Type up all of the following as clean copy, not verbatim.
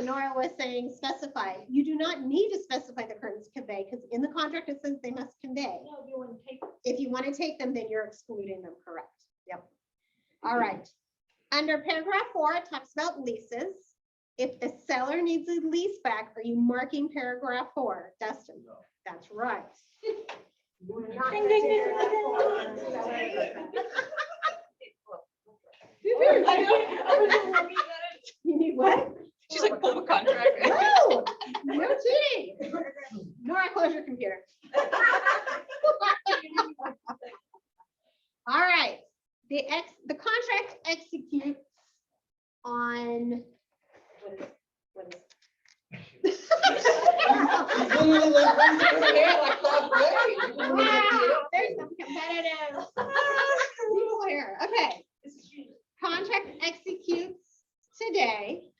so Nora was saying specify. You do not need to specify the curtains convey because in the contract it says they must convey. No, you want to take. If you want to take them, then you're excluding them, correct? Yep. All right. Under paragraph 4, it talks about leases. If the seller needs a lease back, are you marking paragraph 4? Dustin? No. That's right. Ding, ding, ding, ding, You need what? She's like, pull the contract. No, no cheating. Nora, close your computer. All right. The contract executes on what is wow, there's some competitive people here. Okay. Contract executes today.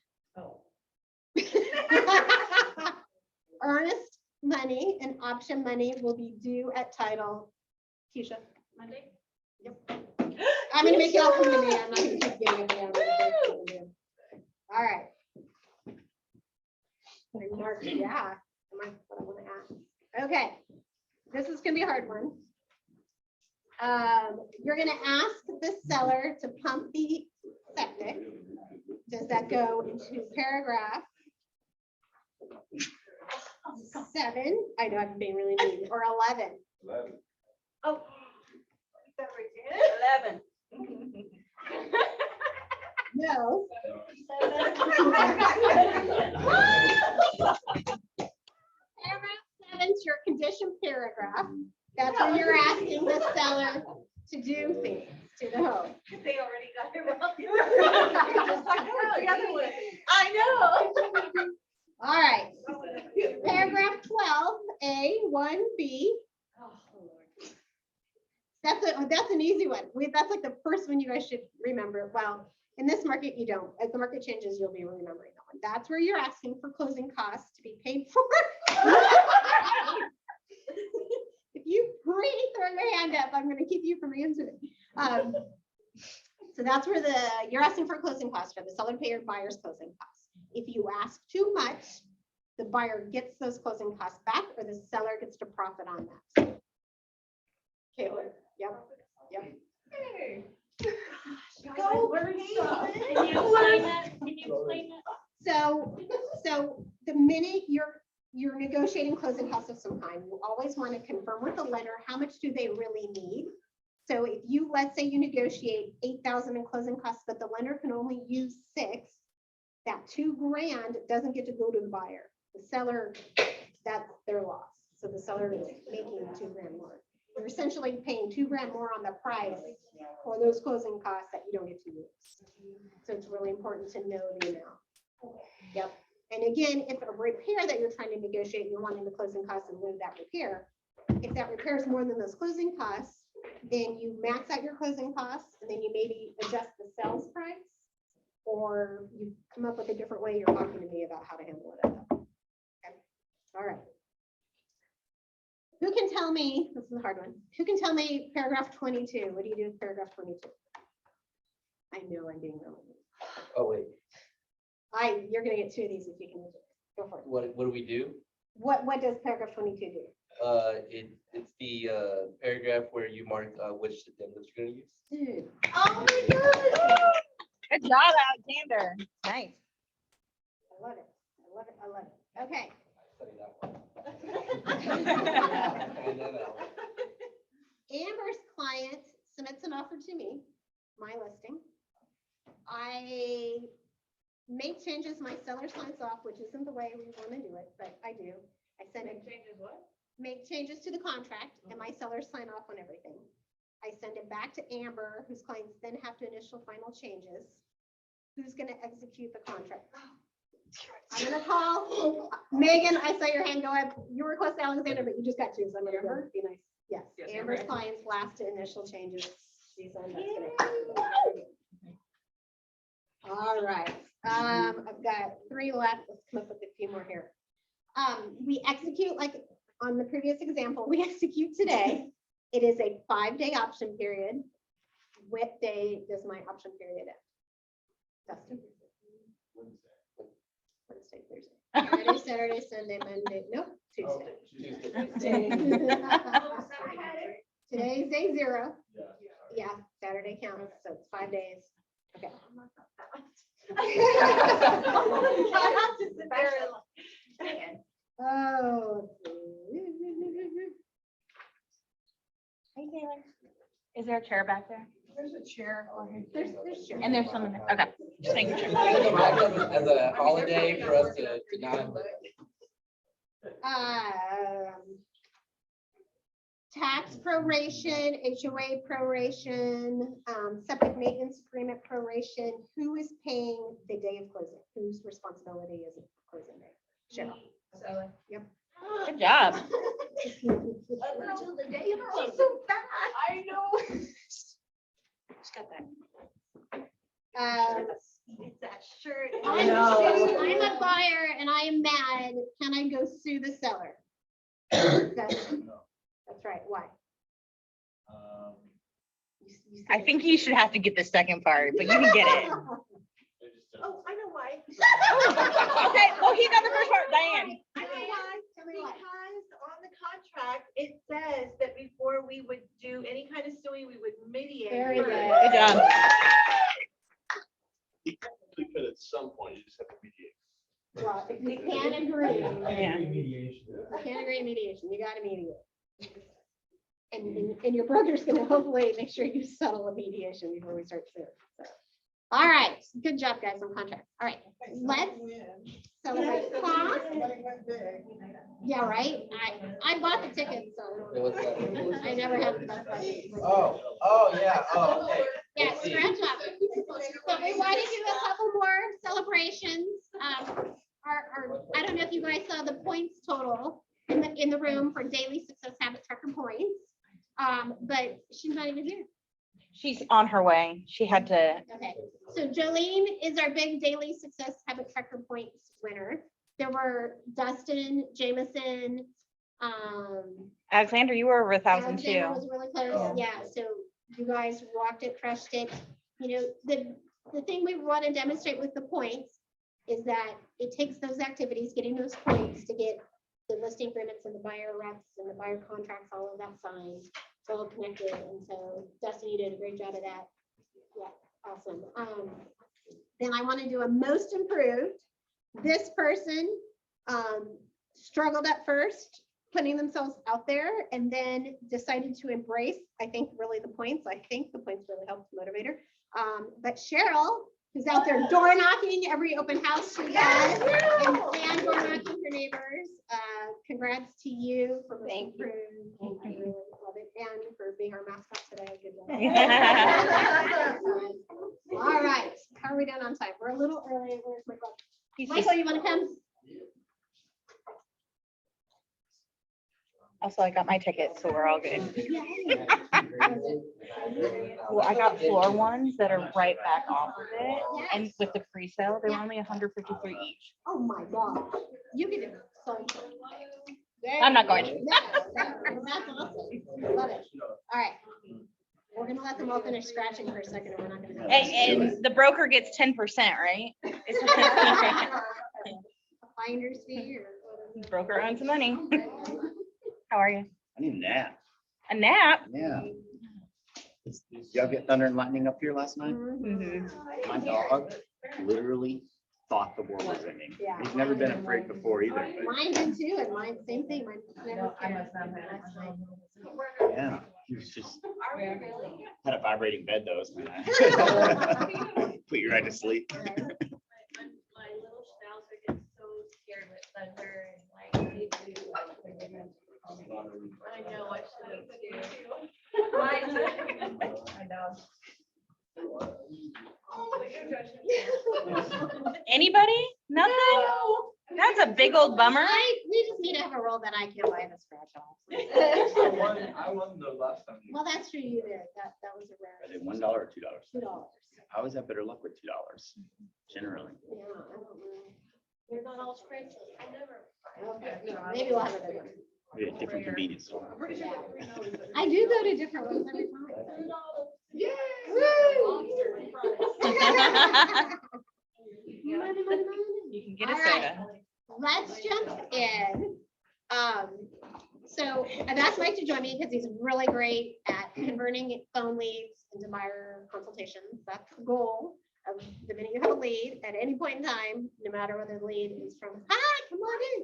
Earnest money and option money will be due at title. Keisha. Monday. Yep. I'm gonna make y'all come to me. I'm not gonna keep giving it down. All right. Yeah. What I want to ask. Okay. This is gonna be a hard one. You're gonna ask the seller to pump the septic. Does that go into paragraph 7? I know I'm being really mean. Or 11? 11. Oh. 11. No. Paragraph 7 is your condition paragraph. That's where you're asking the seller to do things to the home. They already got it wrong. Just like the other one. I know. All right. Paragraph 12A, 1B. That's an easy one. That's like the first one you guys should remember. Well, in this market, you don't. As the market changes, you'll be remembering that one. That's where you're asking for closing costs to be paid for. If you really throw your hand up, I'm going to keep you from answering. So that's where you're asking for closing costs for the seller to pay your buyer's closing costs. If you ask too much, the buyer gets those closing costs back, or the seller gets to profit on that. Caitlin. Yep. Yep. Hey. Go, Can you explain that? Can you explain that? So the minute you're negotiating closing costs of some kind, you always want to confirm with the lender how much do they really need. So if let's say you negotiate 8,000 in closing costs, but the lender can only use 6, that $2,000 doesn't get to go to the buyer. The seller, that's their loss. So the seller is making $2,000 more. You're essentially paying $2,000 more on the price for those closing costs that you don't get to use. So it's really important to know the amount. Yep. And again, if a repair that you're trying to negotiate, you're wanting the closing costs and live that repair. If that repair is more than those closing costs, then you max out your closing costs, and then you maybe adjust the sales price, or you come up with a different way. You're talking to me about how to handle it. Okay. All right. Who can tell me, this is a hard one, who can tell me paragraph 22? What do you do with paragraph 22? I know I'm being really mean. Oh, wait, You're gonna get 2 of these if you can go for it. what do we do? What does paragraph 22 do? It's the paragraph where you mark which addendums you're gonna use. Dude. Oh my God. Good job, Alexander. Nice. I love it. I love it. I love it. Okay. I studied that one. Amber's client submits an offer to me, my listing. I make changes, my seller signs off, which isn't the way we want to do it, but I do. I send it. Make changes to the contract, and my sellers sign off on everything. I send it back to Amber, whose clients then have to initial final changes. Who's going to execute the contract? I'm going to call Megan. I saw your hand go up. You request Alexander, but you just got 2, so I'm going to be nice. Yes, Yes, Amber's Amber. clients last to initial changes. She's on that today. All right. I've got 3 left. Let's come up with a few more here. We execute like on the previous example, we execute today. It is a 5-day option period. What day does my option period end? Dustin? Wednesday. Friday, Saturday, Sunday, Monday, nope, Tuesday. Today's day 0. Yeah, Saturday counts, so it's 5 days. Okay. Oh. Hey, Taylor. Is there a chair back there? There's a chair. There's sure. And there's some in there. Okay. Just making sure. As a holiday for us to not. Tax proration, HOA proration, septic maintenance agreement proration. Who is paying the day of closing? Whose responsibility is it for closing day? Cheryl. So. Yep. Good job. Until the day of closing. So bad. I know. Just got that. It's that shirt. I'm a buyer and I am mad. Can I go sue the seller? That's right. Why? You I think you should have to get the second part, but you can get it. Oh, I know why. Okay, well, he got the first part, Diane. I know why. Tell me why. Because on the contract, it says that before we would do any kind of suing, we would mediate. Very good. Good job. But at some point, you just have to mediate. Well, if we can't agree, Yeah. can't agree in mediation, you gotta mediate. And your brother's gonna hopefully make sure you settle a mediation before we start suing. So. All right, good job, guys, on contract. All right, let's celebrate cost. Yeah, right. I bought the ticket, so I never had the best price. Oh, yeah, okay. Yeah, Let's see. scratch up. So we want to do a couple more celebrations. I don't know if you guys saw the points total in the room for daily success habit tracker points. But she's not even here. She's on her way. She had to. Okay, so Jolene is our big daily success habit tracker points winner. There were Dustin, Jameson, Alexander, you were over 1,000 Alexander too. was really close. Yeah, so you guys rocked it, crushed it. You know, the thing we want to demonstrate with the points is that it takes those activities, getting those points to get the listing agreements and the buyer reps and the buyer contracts, all of that signed, it's all connected. And so Dustin, you did a great job of that. Yeah, awesome. Then I want to do a most improved. This person struggled at first, putting themselves out there, and then decided to embrace, I think, really the points. I think the points really helped motivate her. But Cheryl, who's out there door knocking every open house she does, and door knocking her neighbors. Congrats to you for being improved. I really love it, and for being our mascot today. Good job. All right, how are we doing on time? We're a little early. Where's my glove? Michael, you want to come? Also, I got my ticket, so we're all good. Well, I got floor ones that are right back off of it, and with the pre-sale, they were only 153 each. Oh my God, you can do it. So, I'm not going to. No, that's awesome. Love it. All right. We're gonna let them all finish scratching for a second, and we're not gonna. And the broker gets 10%, right? A finder's fee or whatever. Broker owns the money. How are you? I need a nap. A nap? Yeah. Y'all get thunder and lightning up here last night? Mhm. My dog literally thought the world was ending. Yeah. He's never been afraid before either. but Mine did too, and mine, same thing. Mine never came up last night. Yeah, he was just had a vibrating bed though. So put you right to sleep. My little schnauzer gets so scared with thunder and lightning. I know, I should too. I know. Anybody? Nothing? That's a big old bummer. We just need to have a roll that I can't buy the scratch off. I won the last time. Well, that's true, you did. That was a Are rare they $1 or $2? $2. I always have better luck with $2 generally. Yeah, I don't know. They're not all scratchy. I never. Okay, maybe we'll have a good one. We had different convenience store. Yeah. I do go to different ones every time. Money, money, money. You can get a All right. soda. Let's jump in. So I've asked Mike to join me because he's really great at converting phone leads into buyer consultations. That's the goal of the minute you have a lead at any point in time, no matter whether the lead is from, hi, come on in.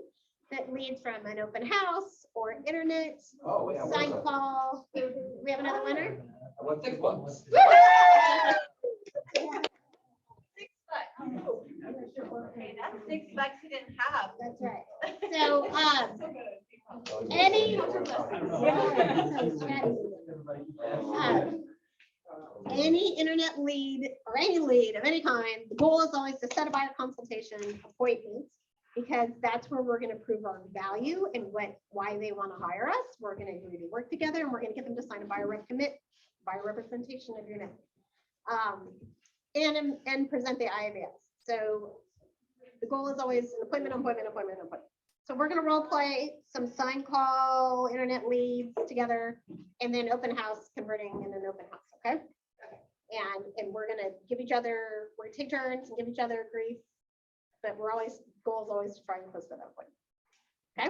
That leads from an open house or internet, Oh, yeah. sign call. We have another winner. I won $6. Okay, that's $6 he didn't have. That's right. So, any internet lead or any lead of any kind, the goal is always to set a buyer consultation appointment because that's where we're going to prove our value and why they want to hire us. We're going to agree to work together and we're going to get them to sign a buyer representation agreement. And present the IABS. So the goal is always an appointment. So we're going to role play some sign call, internet leads together, and then open house converting in an open house. Okay. And we're going to give each other, we're going to take turns and give each other grief, but goal is always to try and close to that point. Okay.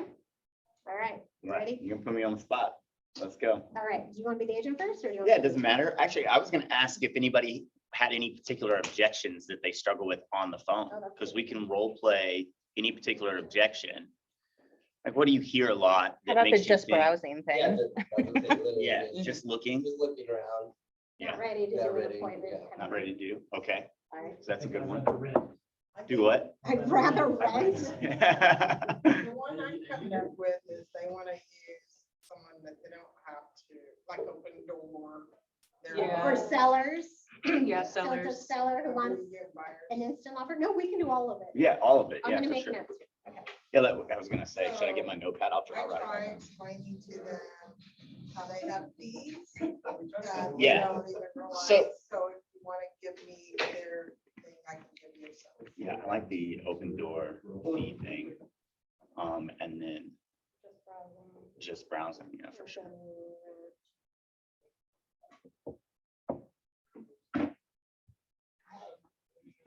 All right. You ready? You can put me on the spot. Let's go. All right. Do you want to be the agent first or do you want? Yeah, it doesn't matter. Actually, I was gonna ask if anybody had any particular objections that they struggle with on the phone, Oh, that's because we can role play any particular objection. Like, what do you hear a lot? How that about the makes you just think, browsing Yeah, thing? Yeah, just looking, Just looking around. Not ready to Yeah, do an ready, appointment. yeah. not ready to do, okay, All right. so that's a good one. Do what? I'd rather rent. The one I'm coming up with is they want to use someone that they don't have to, like open door. They're Yeah. For sellers. Yeah, So it's a sellers. seller who wants really good buyers. an instant offer. No, we can do all of it. Yeah, all of it, I'm yeah, gonna for make sure. notes. Okay. Yeah, I was gonna say, should I get my notepad? I'll try I right. try explaining to them how they have fees. that they Yeah. don't even realize. So- So if you want to give me their thing, I can give you some. Yeah, I like the open door fee thing. And then just browsing, yeah, for sure.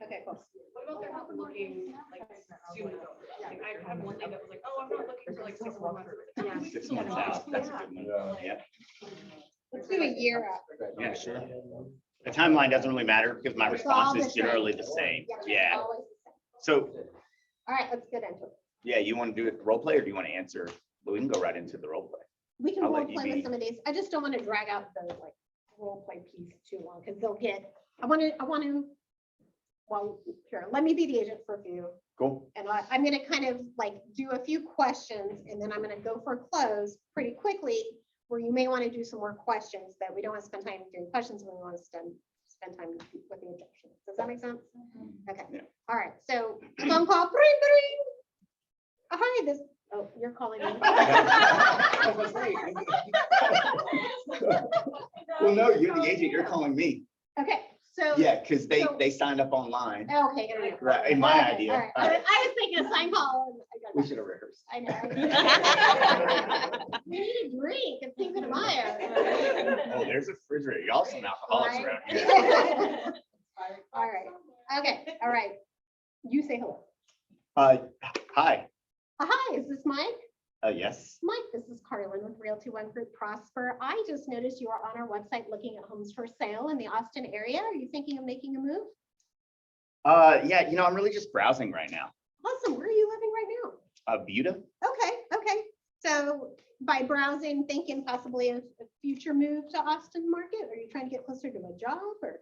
Okay, cool. What about they're not looking like soon ago? Like I have one thing that was like, oh, I'm not looking for like 6 more months. Yeah. 6 months out, that's a good one. Yeah, Let's do a year out. yeah, sure. The timeline doesn't really matter because my It's all response the is same. generally the same. It's Yeah, always the same. so, All right, let's get into it. yeah, you want to do it role play or do you want to answer? Well, we can go right into the role play. We can I'll role let you play be. with some of these. I just don't want to drag out the like role play piece too long because they'll get, I want to, well, here, let me be the agent for a few. Cool. And I'm gonna kind of like do a few questions and then I'm gonna go for a close pretty quickly where you may want to do some more questions that we don't want to spend time doing questions when we want to spend time with the objections. Does that make sense? Okay. Yeah. All right. So phone call. Bring, bring. Oh, hi, oh, you're calling me. Well, no, you're the agent, you're calling me. Okay, so. Yeah, because so- they signed up online. Okay. There we go. Right, in my Okay, idea. all right. All right. I was thinking a sign call. And I got We that. should have rehearsed. I know. We need a drink. It's Cinco de Mayo. Oh, there's a refrigerator. Y'all some alcoholics Right. around here. All right. Okay. All right. You say hello. Hi, Hi, is this Mike? yes. Mike, this is Carlin with Realty One Group Prosper. I just noticed you are on our website looking at homes for sale in the Austin area. Are you thinking of making a move? Yeah, I'm really just browsing right now. Awesome. Where are you living right now? Buda? Okay. Okay. So by browsing, thinking possibly of a future move to Austin market? Are you trying to get closer to a job or?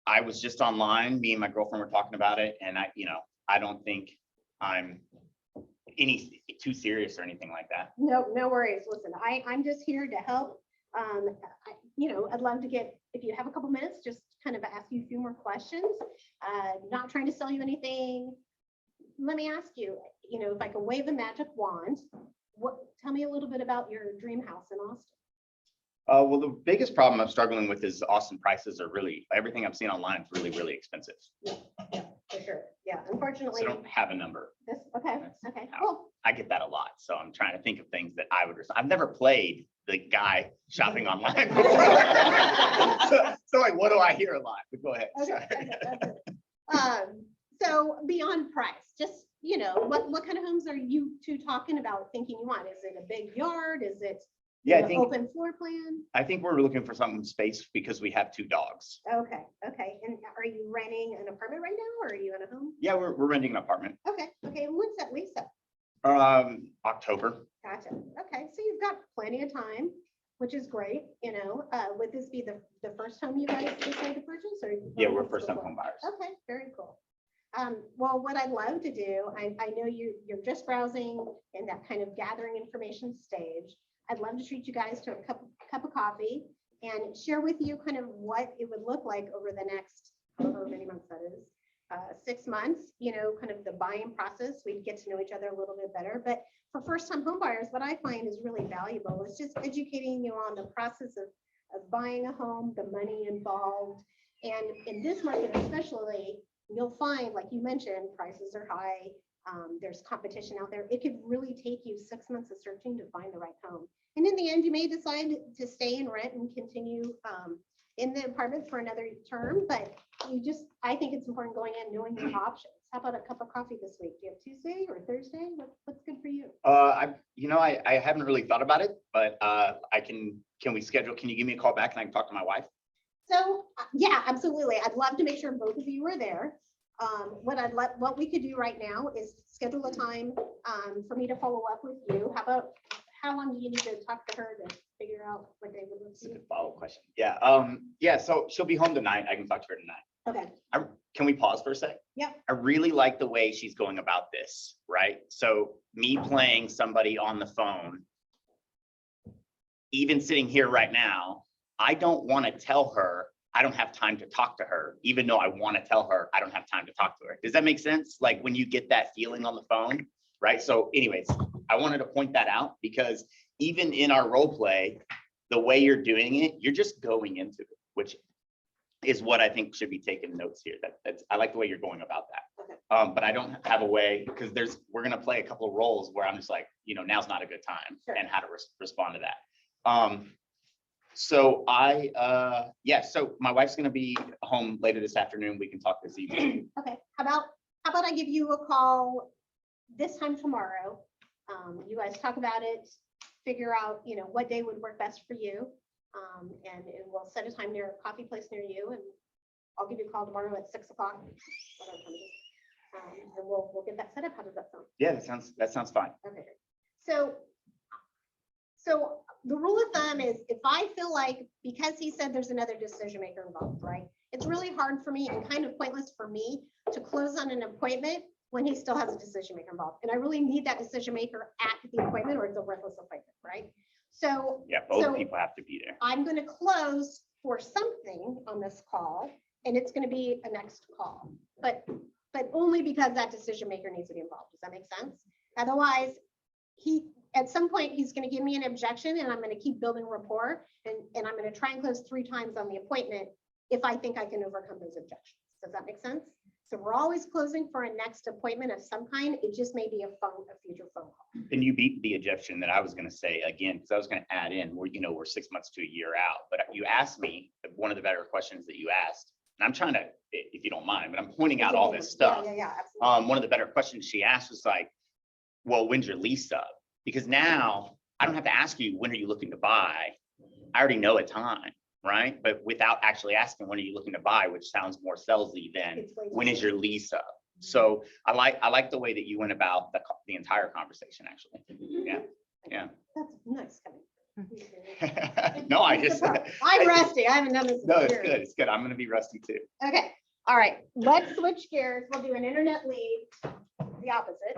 I was just online, me and my girlfriend were talking about it, and I don't think I'm too serious or anything like that. No, no worries. Listen, I'm just here to help. I'd love to get, if you have a couple minutes, just kind of ask you a few more questions. Not trying to sell you anything. Let me ask you, if I can wave a magic wand, tell me a little bit about your dream house in Austin. Well, the biggest problem I'm struggling with is Austin prices are everything I've seen online is really, really expensive. Yeah, for sure. Yeah, So unfortunately, I don't have a number. okay, cool. I get that a lot. So I'm trying to think of things that I would, I've never played the guy shopping online before. So like, what do I hear a lot? But go ahead. Okay, Sorry. okay. So beyond price, just, you know, what kind of homes are you two talking about thinking you want? Is it a big yard? Is it Yeah, I an think, open floor plan? I think we're looking for some space because we have 2 dogs. Okay, okay. And are you renting an apartment right now or are you in a home? Yeah, we're renting an apartment. Okay, okay. And when's that lease up? October. Gotcha. Okay, so you've got plenty of time, which is great, you know. Would this be the first home you guys decide to purchase or? Yeah, we're first time home buyers. Okay, very cool. Well, what I'd love to do, I know you're just browsing in that kind of gathering information stage. I'd love to treat you guys to a cup of coffee and share with you kind of what it would look like over the next, however many months that is, 6 months, you know, kind of the buying process. We'd get to know each other a little bit better. But for first-time home buyers, what I find is really valuable is just educating you on the process of buying a home, the money involved. And in this market especially, you'll find, like you mentioned, prices are high. There's competition out there. It could really take you 6 months of searching to find the right home. And in the end, you may decide to stay and rent and continue in the apartment for another term, but I think it's important going in knowing your options. How about a cup of coffee this week? Do you have Tuesday or Thursday? What's good for you? I haven't really thought about it, but can we schedule, can you give me a call back and I can talk to my wife? So, yeah, absolutely. I'd love to make sure both of you are there. What we could do right now is schedule a time for me to follow up with you. How long do you need to talk to her to figure out what day would work It's a for you? good follow-up question. Yeah, so she'll be home tonight. I can talk to her tonight. Okay, Can we pause for a sec? Yeah. I really like the way she's going about this, right? So me playing somebody on the phone, even sitting here right now, I don't want to tell her I don't have time to talk to her, even though I want to tell her I don't have time to talk to her. Does that make sense? Like when you get that feeling on the phone, right? So anyways, I wanted to point that out because even in our role play, the way you're doing it, you're just going into it, which is what I think should be taken notes here. I like the way you're going about that. But I don't have a way because we're gonna play a couple of roles where I'm just like, you know, now's not a good time Sure. and how to respond to that. So so my wife's gonna be home later this afternoon. We can talk this evening. okay. How about I give you a call this time tomorrow? You guys talk about it, figure out, you know, what day would work best for you. And we'll set a time near a coffee place near you, and I'll give you a call tomorrow at 6 o'clock. whatever time it is. And we'll get that set up. How does that sound? Yeah, that sounds fine. Okay. So the rule of thumb is if I feel like, because he said there's another decision maker involved, right? It's really hard for me and kind of pointless for me to close on an appointment when he still has a decision maker involved. And I really need that decision maker at the appointment or it's a worthless appointment, right? So Yeah, both people have to be there. I'm going to close for something on this call, and it's going to be a next call, but only because that decision maker needs to be involved. Does that make sense? Otherwise, at some point he's going to give me an objection, and I'm going to keep building rapport, and I'm going to try and close 3 times on the appointment if I think I can overcome those objections. Does that make sense? So we're always closing for a next appointment of some kind. It just may be a future phone call. And you beat the objection that I was going to say again, because I was going to add in we're 6 months to a year out. But you asked me one of the better questions that you asked, and I'm trying to, if you don't mind, but I'm pointing out all this stuff. Yeah, absolutely. One of the better questions she asked was like, well, when's your lease up? Because now I don't have to ask you, when are you looking to buy? I already know a time, right? But without actually asking, when are you looking to buy, which sounds more salesy than It's way too when is your soon. lease up? So I like the way that you went about the entire conversation, actually. Yeah. That's nice coming. No, I just, I'm rusty. I haven't done this. in no, it's years. good. It's good. I'm going to be rusty too. Okay, all right, let's switch gears. We'll do an internet lead, the opposite.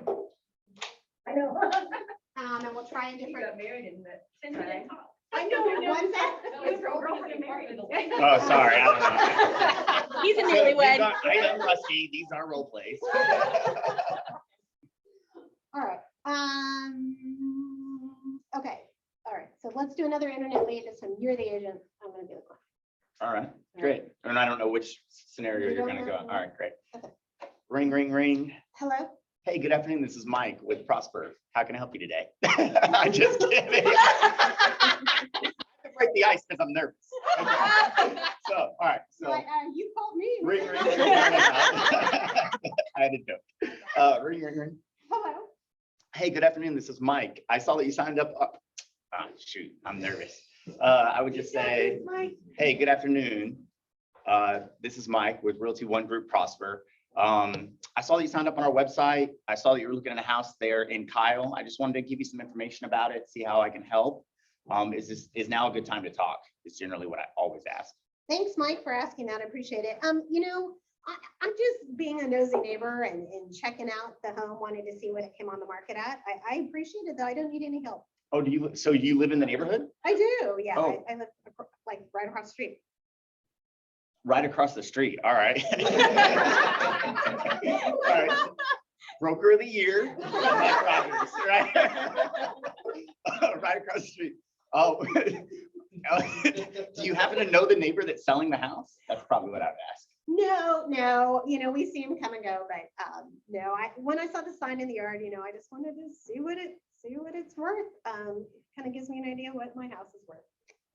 I know. And we'll try a You different. got married in the. I know, when's that? His girlfriend got married. Oh, sorry. I don't know. He's a So newlywed. I am rusty. These are role plays. All right, okay, all right, so let's do another internet lead. This time you're the agent. I'm gonna be the client. All right, great. And I don't know which scenario You you're don't going to know? go. All right, great. Okay. Ring, ring, ring. Hello? Hey, good afternoon. This is Mike with Prosper. How can I help you today? I'm just kidding. I have to break the ice because I'm nervous. So, all right, so. Like, you called me. Ring, ring, ring, ring. I had to joke. Ring, ring, ring. Hello. Hey, good afternoon. This is Mike. I saw that you signed up. Shoot, I'm nervous. I would just say, hey, good afternoon. This is Mike with Realty One Group Prosper. I saw that you signed up on our website. I saw that you were looking at a house there in Kyle. I just wanted to give you some information about it, see how I can help. Is now a good time to talk? Is generally what I always ask. Thanks, Mike, for asking that. I appreciate it. You know, I'm just being a nosy neighbor and checking out the home, wanted to see what it came on the market at. I appreciate it, though. I don't need any help. Oh, do you? So you live in the neighborhood? I do, yeah. Oh. I live like right across the street. Right across the street. All right. All right. Broker of the year. Mike Rogers, right? Right across the street. Oh. Do you happen to know the neighbor that's selling the house? That's probably what I would ask. No, you know, we see them come and go, but no, when I saw the sign in the yard, you know, I just wanted to see what it's worth. Kind of gives me an idea what my house is worth.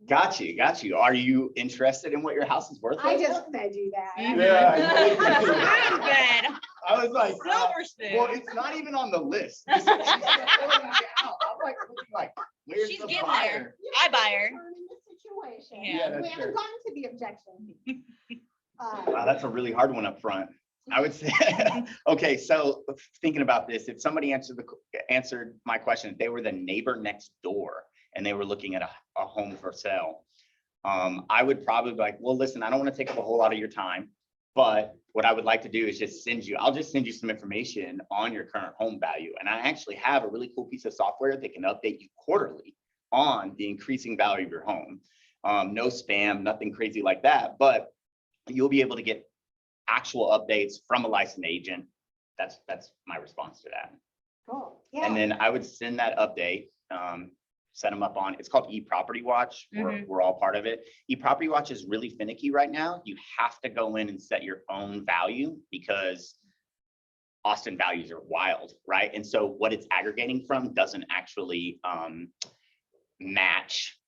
Got you. Are you interested in what your house is worth? I just fed you that. Yeah. Good. I was like, Silver spoon. well, it's not even on the list. She said, "Pulling it out." I'm like, looking like, where's She's the getting buyer? there. I buy her. Turning the situation. Yeah, that's We haven't fair. gotten to the objection. Wow, that's a really hard one up front. I would say, okay, so thinking about this, if somebody answered my question, if they were the neighbor next door and they were looking at a home for sale, I would probably be like, well, listen, I don't want to take up a whole lot of your time, but what I would like to do is I'll just send you some information on your current home value. And I actually have a really cool piece of software that can update you quarterly on the increasing value of your home. No spam, nothing crazy like that, but you'll be able to get actual updates from a licensed agent. That's my response to that. Cool, yeah. And then I would send that update, set them up on, it's called eProperty Watch. We're all part of it. eProperty Watch is really finicky right now. You have to go in and set your own value because Austin values are wild, right? And so what it's aggregating from doesn't actually match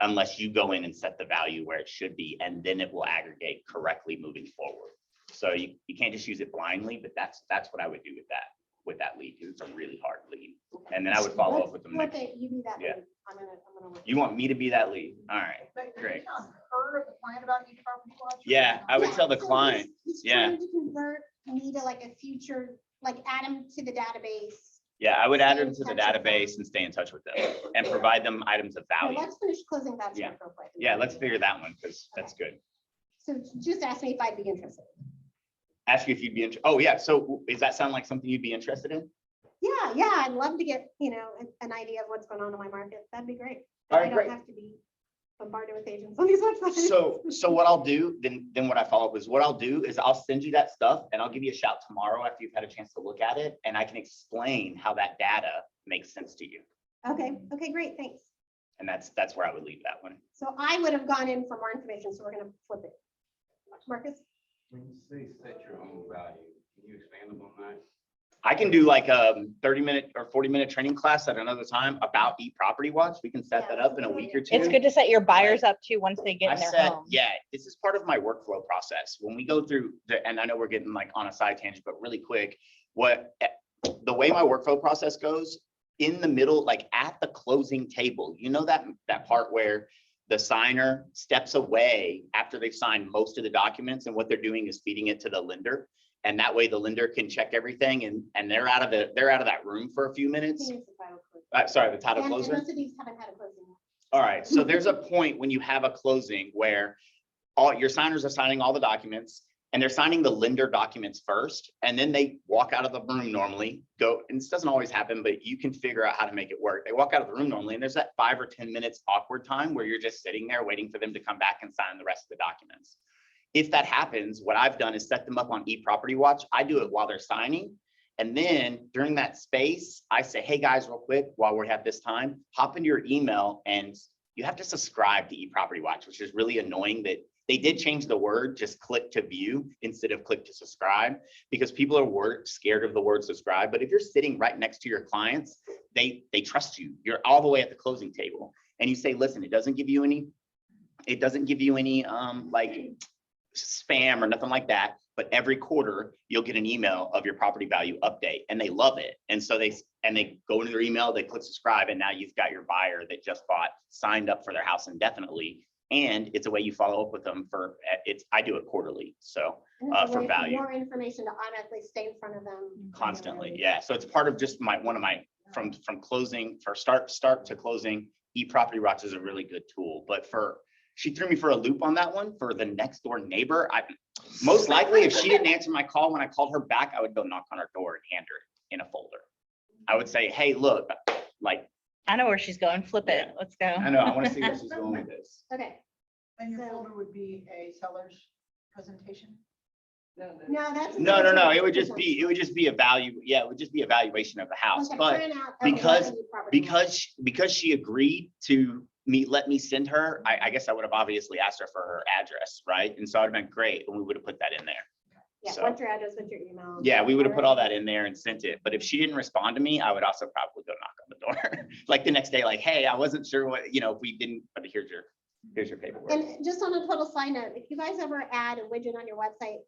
unless you go in and set the value where it should be, and then it will aggregate correctly moving forward. So you can't just use it blindly, but that's what I would do with that lead. It's a really hard lead. And then I would follow up with them next. You be that. Yeah. lead. I'm gonna work. You want me to be that lead? All right, great. Heard of the client about eProperty Watch? Yeah, I would Yeah, tell the so client, he's yeah. trying to convert me to like a future, like add him to the database. Yeah, I would add Stay them in to the touch with them. database and stay in touch with them and provide them items of Well, value. let's finish closing that. Yeah. real quick. Yeah, let's figure that one because that's good. So just ask me if I'd be interested. Ask you if you'd be interested. Oh, yeah. So does that sound like something you'd be interested in? Yeah, I'd love to get, you know, an idea of what's going on in my market. That'd be great. All I right, don't great. have to be bombarded with agents on these websites. So what I'll do, then what I follow up is what I'll do is I'll send you that stuff and I'll give you a shout tomorrow after you've had a chance to look at it. And I can explain how that data makes sense to you. Okay, great, thanks. And that's where I would leave that one. So I would have gone in for more information, so we're gonna flip it. Marcus? When you say set your own value, can you expand upon that? I can do like a 30-minute or 40-minute training class at another time about eProperty Watch. We can set that up in a week or two. It's good to set your buyers up too once they get in their home. Yeah, this is part of my workflow process. When we go through and I know we're getting like on a side tangent, but really quick, the way my workflow process goes in the middle, like at the closing table, you know, that part where the signer steps away after they've signed most of the documents and what they're doing is feeding it to the lender. And that way the lender can check everything and they're out of that room for a few minutes. Sorry, the title And closer. most of these haven't had a closing. All right, so there's a point when you have a closing where all your signers are signing all the documents and they're signing the lender documents first, and then they walk out of the room normally, and this doesn't always happen, but you can figure out how to make it work. They walk out of the room normally, and there's that 5 or 10 minutes awkward time where you're just sitting there waiting for them to come back and sign the rest of the documents. If that happens, what I've done is set them up on eProperty Watch. I do it while they're signing. And then during that space, I say, hey guys, real quick, while we have this time, hop into your email and you have to subscribe to eProperty Watch, which is really annoying that they did change the word, just click to view instead of click to subscribe, because people are scared of the word subscribe. But if you're sitting right next to your clients, they trust you. You're all the way at the closing table and you say, listen, it doesn't give you any It doesn't give you any like spam or nothing like that, but every quarter you'll get an email of your property value update, and they love it. And so they go into their email, they click subscribe, and now you've got your buyer that just bought signed up for their house indefinitely. And it's a way you follow up with them for I do it quarterly. So And it's a for way value. More information to automatically stay in front of them. Constantly. Yeah. So it's part of just one of my from closing for start to closing. eProperty Rocks is a really good tool, but she threw me for a loop on that one for the next door neighbor. Most likely, if she didn't answer my call when I called her back, I would go knock on her door and hand her in a folder. I would say, hey, look, like, I know where she's going. Flip it. Yeah. Let's go. I know, I want to see where she's going with this. Okay, And your So- folder would be a seller's presentation? no, that's. No. It would just be a value. Yeah, it would just be evaluation of the house. But because she agreed to let me send her, I guess I would have obviously asked her for her address, right? And so I'd have been great, and we would have put that in there. Yeah, So- what's your address, what's your email? Yeah, we would have put all that in there and sent it. But if she didn't respond to me, I would also probably go knock on the door. Like the next day, like, hey, I wasn't sure what, if we didn't, but here's your paperwork. And just on a total side note, if you guys ever add a widget on your website,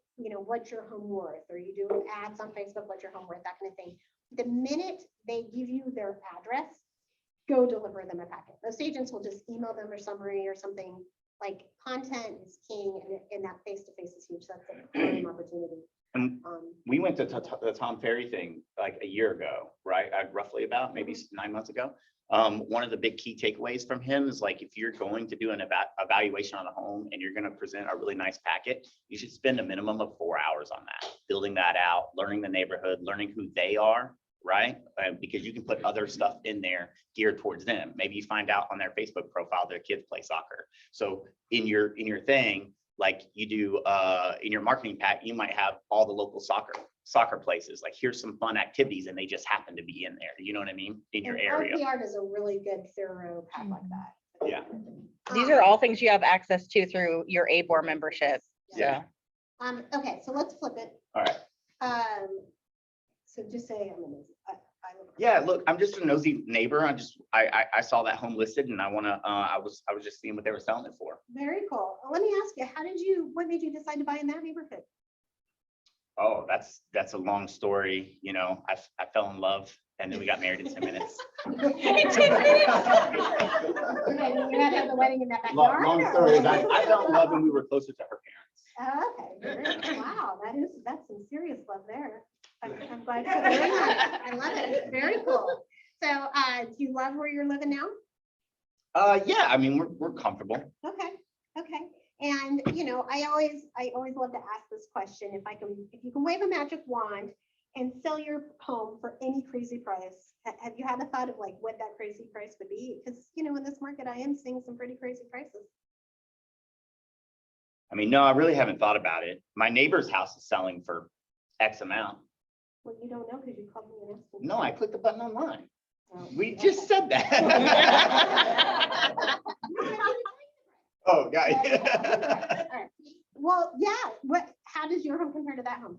what's your home worth, or you do ads on Facebook, what's your home worth, that kind of thing. The minute they give you their address, go deliver them a packet. Most agents will just email them a summary or something. Like, content is king, and that face-to-face is huge. That's a prime opportunity. And we went to the Tom Ferry thing like a year ago, right? Roughly about maybe 9 months ago. One of the big key takeaways from him is like, if you're going to do an evaluation on a home and you're going to present a really nice packet, you should spend a minimum of 4 hours on that, building that out, learning the neighborhood, learning who they are, right? Because you can put other stuff in there geared towards them. Maybe you find out on their Facebook profile their kids play soccer. So in your thing, like you do in your marketing pack, you might have all the local soccer places. Like, here's some fun activities, and they just happen to be in there. You know what I mean? In your And area. RPR does a really good thorough pack like that. Yeah. These are all things you have access to through your ABOR membership. Yeah. Okay, so let's flip it. All right. So just say I'm gonna. I live- Yeah, look, I'm just a nosy neighbor. I saw that home listed, and I was just seeing what they were selling it for. Very cool. Let me ask you, what made you decide to buy in that neighborhood? Oh, that's a long story. I fell in love, and then we got married in 10 minutes. Okay, you had to have the wedding in that backyard? Long or- story is I fell in love when we were closer to her parents. Oh, okay, wow, that's some serious love there. I'm glad to learn that. I love it. Very cool. So, do you love where you're living now? Yeah, I mean, we're comfortable. Okay. And, I always love to ask this question, if you can wave a magic wand and sell your home for any crazy price, have you had a thought of like what that crazy price would be? Because, in this market, I am seeing some pretty crazy prices. I mean, no, I really haven't thought about it. My neighbor's house is selling for X amount. Well, you don't know because you called me and asked me. No, I clicked the button online. Oh, We okay. just said that. Oh, Yeah, yeah, yeah. guy. All right. Well, yeah, how does your home compare to that home?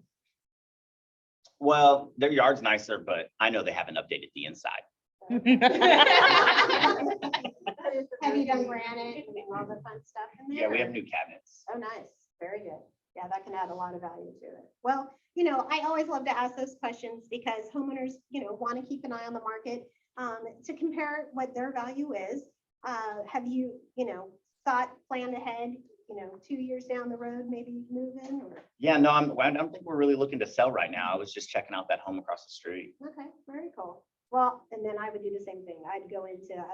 Well, their yard's nicer, but I know they haven't updated the inside. Have you done granite and all the fun stuff in there? Yeah, we have new cabinets. Oh, nice. Very good. Yeah, that can add a lot of value to it. Well, I always love to ask those questions because homeowners, want to keep an eye on the market to compare what their value is. Have you, planned ahead, 2 years down the road, maybe move in or? Yeah, no, I don't think we're really looking to sell right now. I was just checking out that home across the street. Okay, very cool. Well, and then I would do the same thing. I'd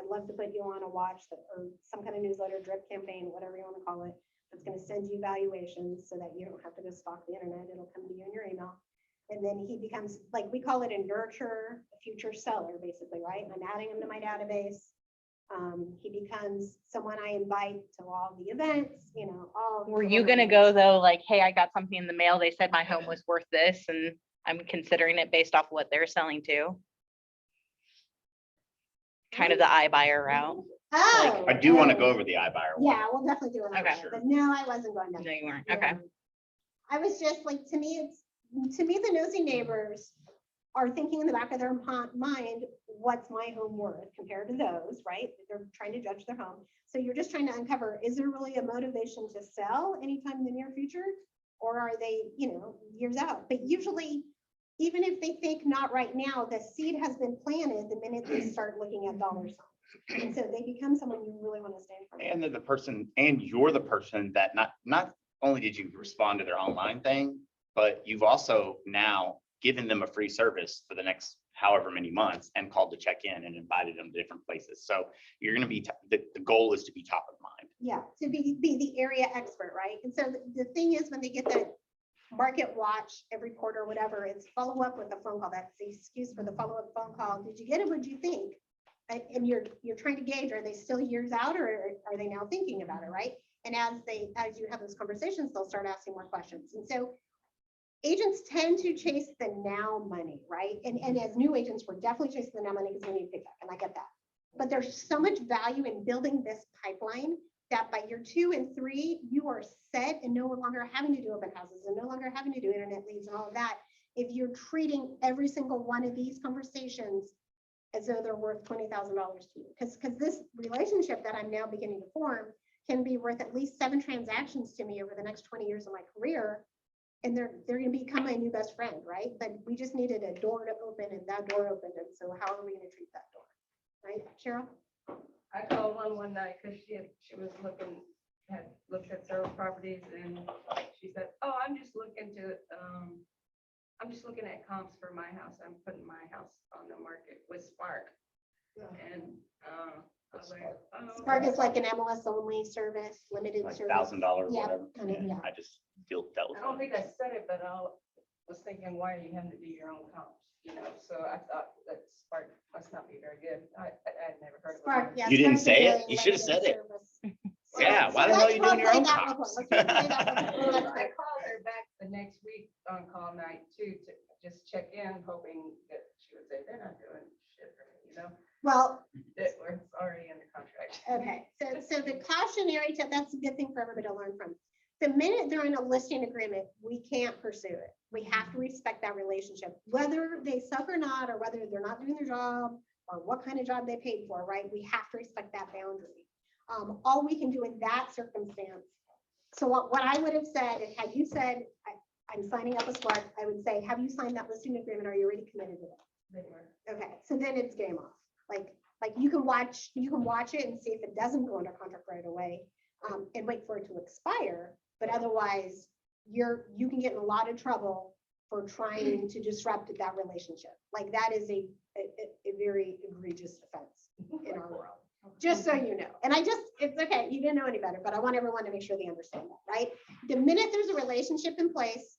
love to put you on a watch or some kind of newsletter, drip campaign, whatever you want to call it. It's going to send you valuations so that you don't have to go stalk the internet. It'll come to you in your email. And then he becomes, like, we call it a nurture, a future seller, basically, right? I'm adding him to my database. He becomes someone I invite to all the events, all. Were you gonna go though, like, hey, I got something in the mail, they said my home was worth this, and I'm considering it based off what they're selling too? Kind of the iBuyer route. Oh. I do want to go over the iBuyer one. Yeah, we'll definitely do it. Okay. But no, I wasn't going down. No, you weren't. Yeah. Okay. I was just like, to me, the nosy neighbors are thinking in the back of their mind, what's my home worth compared to those, right? They're trying to judge their home. So you're just trying to uncover, is there really a motivation to sell anytime in the near future? Or are they, years out? But usually, even if they think not right now, the seed has been planted the minute they start looking at dollar signs. And so they become someone you really want to stay in front of. And then the person, and you're the person that not only did you respond to their online thing, but you've also now given them a free service for the next however many months and called to check in and invited them to different places. So you're going to be, the goal is to be top of mind. Yeah, to be the area expert, right? And so the thing is, when they get that market watch every quarter or whatever, it's follow up with a phone call. That's the excuse for the follow-up phone call. Did you get it? What'd you think? And you're trying to gauge, are they still years out, or are they now thinking about it, right? And as you have those conversations, they'll start asking more questions. And so agents tend to chase the now money, right? And as new agents, we're definitely chasing the now money because we need pickup, and I get that. But there's so much value in building this pipeline that by year 2 and 3, you are set and no longer having to do open houses and no longer having to do internet leads and all of that. If you're treating every single one of these conversations as though they're worth $20,000 to you, because this relationship that I'm now beginning to form can be worth at least 7 transactions to me over the next 20 years of my career. And they're going to become my new best friend, right? But we just needed a door to open, and that door opened. And so how are we going to treat that door? Right, Cheryl? I called one night because she was had looked at several properties, and she said, oh, I'm just looking at comps for my house. I'm putting my house on the market with Spark. And I was like, oh. Spark is like an MLS only service, limited Like service. $1,000, Yeah, whatever. kind of, yeah. I just dealt with I don't it. think I said it, but I was thinking, why are you having to do your own comps? So I thought that Spark must not be very good. I had never heard of it. Spark, yeah. You didn't Spark's a say it? really You should have limited said it. service. Yeah, So why the hell are let's you doing your roleplay own that real comps? quick. Let's roleplay that real quick. I called her back the next week on call night too, to just check in, hoping that she would say, they're not doing shit for me, Well, that we're already under contract. okay, so the cautionary tip, that's a good thing for everybody to learn from. The minute they're in a listing agreement, we can't pursue it. We have to respect that relationship, whether they suck or not, or whether they're not doing their job, or what kind of job they paid for, right? We have to respect that boundary. All we can do in that circumstance. So what I would have said, is had you said, I'm signing up a Spark, I would say, have you signed that listing agreement? Are you already committed to it? They were. Okay, so then it's game off. Like you can watch it and see if it doesn't go under contract right away, and wait for it to expire. But otherwise, you can get in a lot of trouble for trying to disrupt that relationship. Like that is a very egregious offense in our world. Just so you know. And it's okay, you didn't know any better, but I want everyone to make sure they understand that, right? The minute there's a relationship in place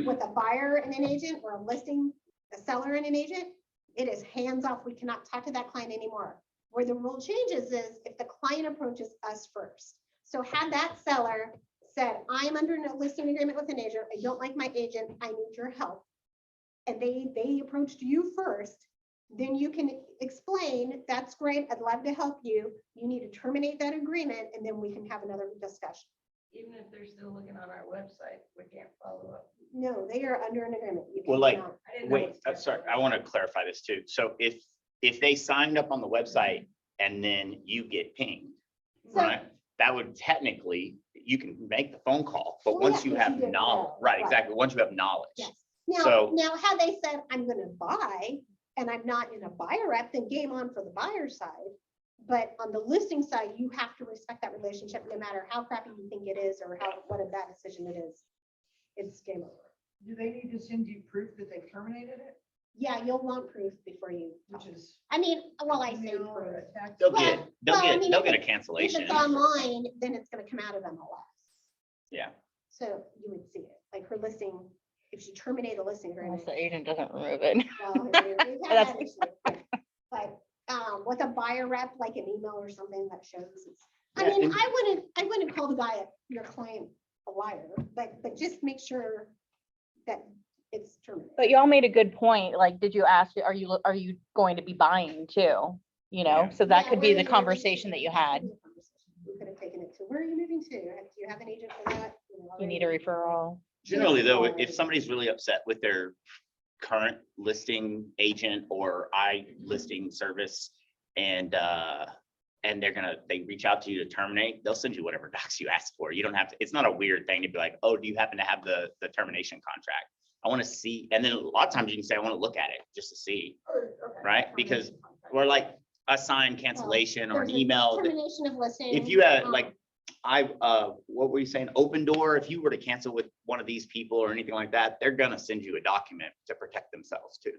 with a buyer and an agent, or a seller and an agent, it is hands off. We cannot talk to that client anymore. Where the rule changes is if the client approaches us first. So had that seller said, I'm under a listing agreement with an agent, I don't like my agent, I need your help, and they approached you first, then you can explain, that's great, I'd love to help you. You need to terminate that agreement, and then we can have another discussion. Even if they're still looking on our website, we can't follow up. No, they are under an agreement. You Well, like, cannot. I didn't know Wait, what's sorry, going I on. want to clarify this too. So if they signed up on the website and then you get pinged, So- right? That would technically, you can make the phone call, but Well, once yeah, you if have you didn't knowledge, know, right, right. exactly, once you have knowledge. Yes. So- Now, had they said, I'm gonna buy, and I'm not in a buyer rep, then game on for the buyer side. But on the listing side, you have to respect that relationship, no matter how crappy you think it is, or what a bad decision it is. It's game over. Do they need to send you proof that they terminated it? Yeah, you'll want proof before you, Which is. I mean, well, I say email or proof. a text? They'll Well, get, they'll well, I get, mean, they'll if get a If cancellation. it's online, then it's gonna come out of MLS. Yeah. So you would see it, like her listing, if she terminated the listing agreement. Unless the agent doesn't remove it. Well, we've had That's- that issue. But with a buyer rep, like an email or something that shows it's, I Yeah, mean, and- I wouldn't call the guy, your client, a liar, but just make sure that it's terminated. But y'all made a good point. Like, did you ask, are you going to be buying too? You know, Yeah. so that Yeah, could be where the are you conversation that moving you to? had. We could have taken it to, where are you moving to? Do you have an agent for that? You need a referral. Generally though, if somebody's really upset with their current listing agent or listing service and they reach out to you to terminate, they'll send you whatever docs you ask for. You don't have to, it's not a weird thing to be like, oh, do you happen to have the termination contract? I want to see, and then a lot of times you can say, I want to look at it just to see, right? Because we're like a signed cancellation or an There's a email. that- Termination of listing. If you had like, what were you saying? Open Door, if you were to cancel with one of these people or anything like that, they're gonna send you a document to protect themselves too.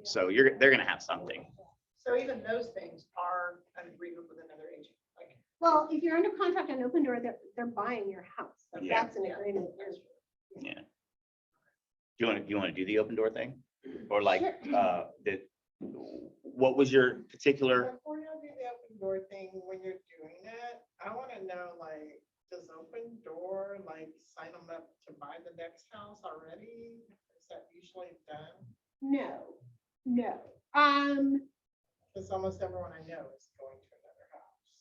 So they're gonna have something. So even those things are an agreement with another agent, like. Well, if you're under contract on Open Door, they're buying your house. Like, Yeah. that's an agreement. Yeah. Do you want to do the Open Door thing? Or like, what was your particular? Before you do the open door thing, when you're doing it, I want to know, like, does Open Door, like, sign them up to buy the next house already? Is that usually done? No. Because almost everyone I know is going to another house.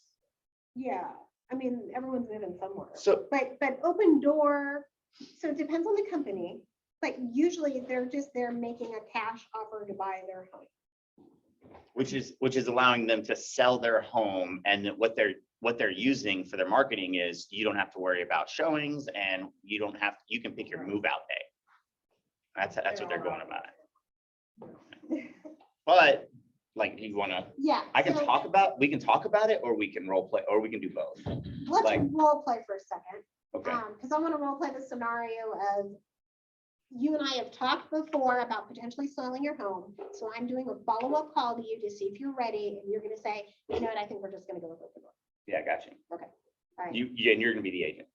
Yeah, I mean, everyone's living somewhere. So, But Open Door, so it depends on the company, but usually they're making a cash offer to buy their home. which is allowing them to sell their home, and what they're using for their marketing is you don't have to worry about showings, and you can pick your move out day. That's what they're going about it. But like, you wanna, Yeah. we can so talk about it, or we can role play, or we can do both. Let's like- role play for a second. Okay, Because I want to role play the scenario of you and I have talked before about potentially selling your home. So I'm doing a follow-up call to you to see if you're ready, and you're going to say, you know what, I think we're just going to go with Open Door. yeah, I got you. All right. And you're gonna be the agent.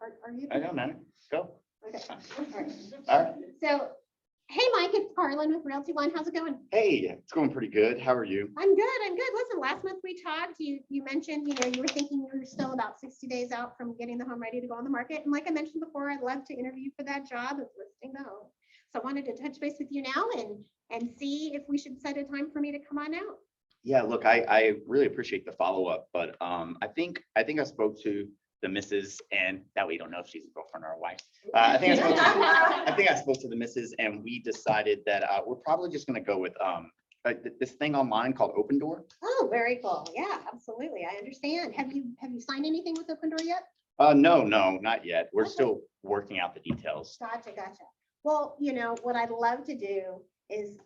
Are you? I don't know, go. Okay. All right. All right. So, hey, Mike, it's Carlin with Realty One. How's it going? Hey, it's going pretty good. How are you? I'm good. Listen, last month we talked, you mentioned, you were thinking you were still about 60 days out from getting the home ready to go on the market. And like I mentioned before, I'd love to interview for that job of listing the home. So I wanted to touch base with you now and see if we should set a time for me to come on out. Yeah, look, I really appreciate the follow-up, but I think I spoke to the missus, and that way you don't know if she's a girlfriend or a wife. I think I spoke to the missus, and we decided that we're probably just gonna go with this thing online called Open Door. Oh, very cool. Yeah, absolutely. I understand. Have you signed anything with Open Door yet? No, not yet. We're Okay. still working out the details. Gotcha. Well, what I'd love to do is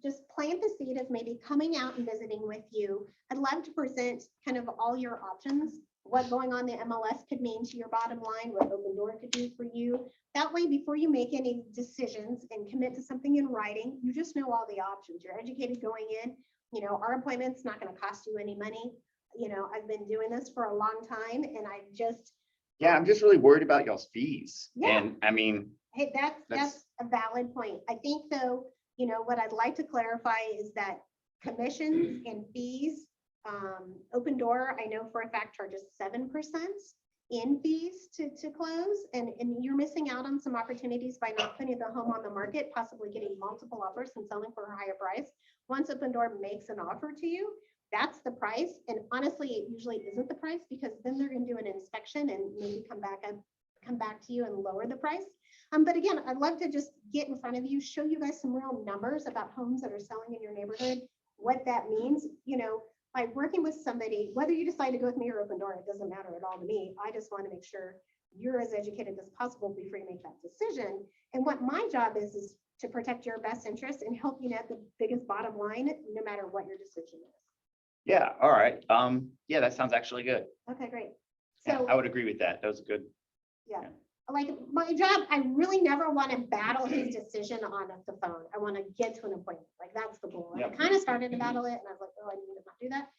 just plant the seed of maybe coming out and visiting with you. I'd love to present kind of all your options, what going on the MLS could mean to your bottom line, what Open Door could do for you. That way, before you make any decisions and commit to something in writing, you just know all the options. You're educated going in. Our appointment's not going to cost you any money. I've been doing this for a long time, and Yeah, I'm just really worried about y'all's fees. Yeah. And I mean, hey, that's a valid point. I think though, what I'd like to clarify is that commissions and fees, Open Door, I know for a fact charges 7% in fees to close, and you're missing out on some opportunities by not putting the home on the market, possibly getting multiple offers and selling for a higher price. Once Open Door makes an offer to you, that's the price. And honestly, it usually isn't the price, because then they're going to do an inspection and maybe come back to you and lower the price. But again, I'd love to just get in front of you, show you guys some real numbers about homes that are selling in your neighborhood, what that means. By working with somebody, whether you decide to go with me or Open Door, it doesn't matter at all to me. I just want to make sure you're as educated as possible before you make that decision. And what my job is to protect your best interest and help you net the biggest bottom line, no matter what your decision is. yeah, all right. Yeah, that sounds actually good. Okay, great. Yeah, So I would agree with that. That was a good. yeah, like my job, I really never want to battle his decision on the phone. I want to get to an appointment. Like, that's the goal. And I Yep. kind of started to battle it, and I was like, oh, I need to not do that.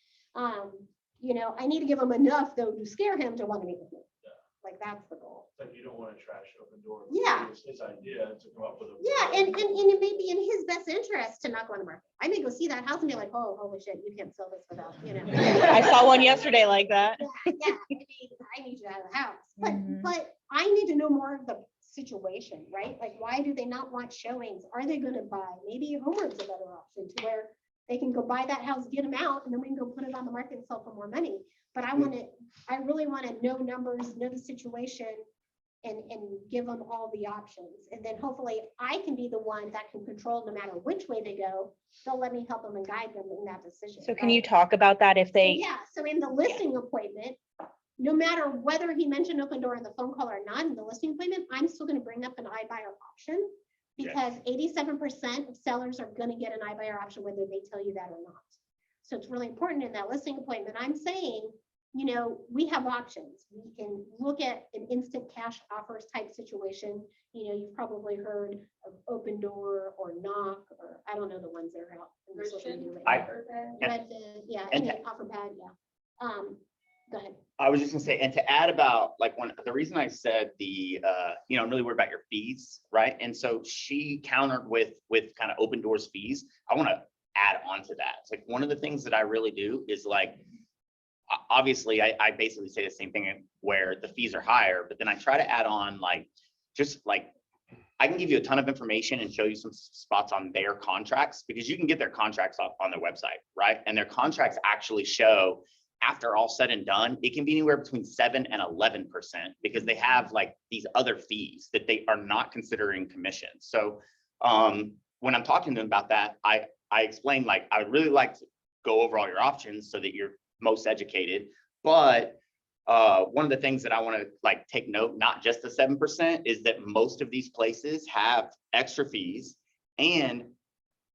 I need to give him enough though to scare him to want to meet with me. Yeah. Like, that's the goal. It's like you don't want to trash Open Door. Yeah. It's his idea to come up with a. Yeah, and it may be in his best interest to not go on the market. I may go see that house and be like, oh, holy shit, you can't sell this without, I saw one yesterday like that. Yeah, I need you out of the house. Mhm. But I need to know more of the situation, right? Like, why do they not want showings? Are they gonna buy? Maybe homeowner's a better option to where they can go buy that house, get them out, and then we can go put it on the market and sell for more money. But I really wanna know numbers, know the situation, and give them all the options. And then hopefully I can be the one that can control no matter which way they go. They'll let me help them and guide them in that decision. So can right? you talk about that if So, they, yeah, so in the listing appointment, no matter whether he mentioned open door in the phone call or not, in the listing appointment, I'm still gonna bring up an iBuyer option. Because 87% of sellers are gonna get an iBuyer option whether they tell you that or not. So it's really important in that listing appointment. I'm saying, you know, we have options. We can look at an instant cash offers type situation. You know, you've probably heard of open door or knock, or I don't know the ones that are out. in the social media right now. Redfin, yeah, and any offer pad, yeah. Go ahead. I was just gonna say, and to add about like the reason I said the, you know, I'm really worried about your fees, right? And so she countered with kind of open doors fees. I want to add on to that. It's like one of the things that I really do is like, obviously I basically say the same thing where the fees are higher, but then I try to add on like, just like, I can give you a ton of information and show you some spots on their contracts because you can get their contracts up on their website, right? And their contracts actually show after all said and done, it can be anywhere between 7 and 11% because they have like these other fees that they are not considering commission. So when I'm talking to them about that, I explain like, I would really like to go over all your options so that you're most educated. But one of the things that I want to like take note, not just the 7%, is that most of these places have extra fees. And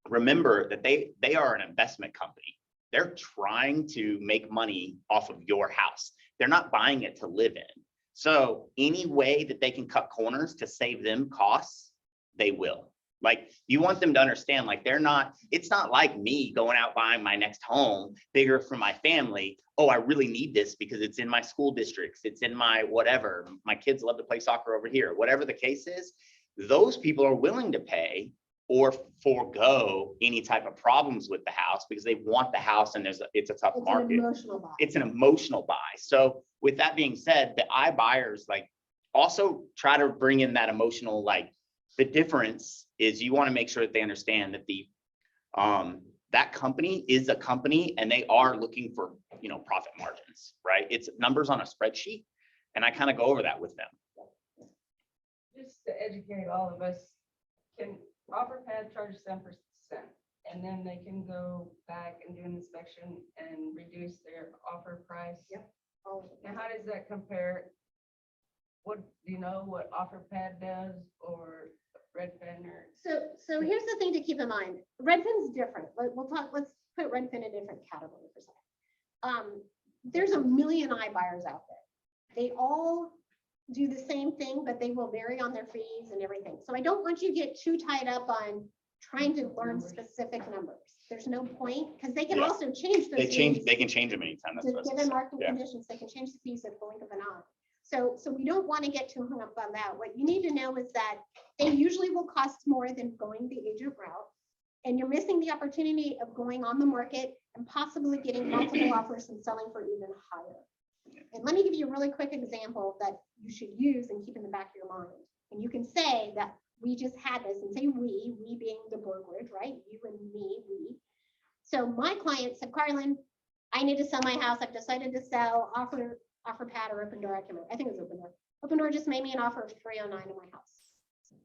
remember that they are an investment company. They're trying to make money off of your house. They're not buying it to live in. So any way that they can cut corners to save them costs, they will. Like you want them to understand, like it's not like me going out buying my next home bigger for my family. Oh, I really need this because it's in my school districts. It's in my whatever. My kids love to play soccer over here. Whatever the case is, those people are willing to pay or forego any type of problems with the house because they want the house and it's a tough market. An emotional buy. It's an emotional buy. So with that being said, the iBuyers like also try to bring in that emotional, like the difference is you want to make sure that they understand that the that company is a company and they are looking for, you know, profit margins, right? It's numbers on a spreadsheet. And I kind of go over that with them. Just to educate all of us, can OfferPad charge 7%, and then they can go back and do an inspection and reduce their offer price? Yep. Now, how does that compare? What, do you know what OfferPad does or Redfin or? So here's the thing to keep in mind. Redfin's different. Let's put Redfin in a different category for a second. There's a million iBuyers out there. They all do the same thing, but they will vary on their fees and everything. So I don't want you to get too tied up on trying to learn specific numbers. There's no point because they can Yeah. also change those fees. They can change them anytime. That's what I was Given gonna say. market Yeah. conditions, they can change the fees at the blink of an eye. So we don't want to get too hung up on that. What you need to know is that they usually will cost more than going the agent route. And you're missing the opportunity of going on the market and possibly getting multiple offers and selling for even higher. And let me give you a really quick example that you should use and keep in the back of your mind. And you can say that we just had this and say we being the brokerage, right? You and me, we. So my client said, Carlin, I need to sell my house. I've decided to sell, OfferPad or Open Door. I can't remember. I think it was Open Door. Open Door just made me an offer of $309 in my house.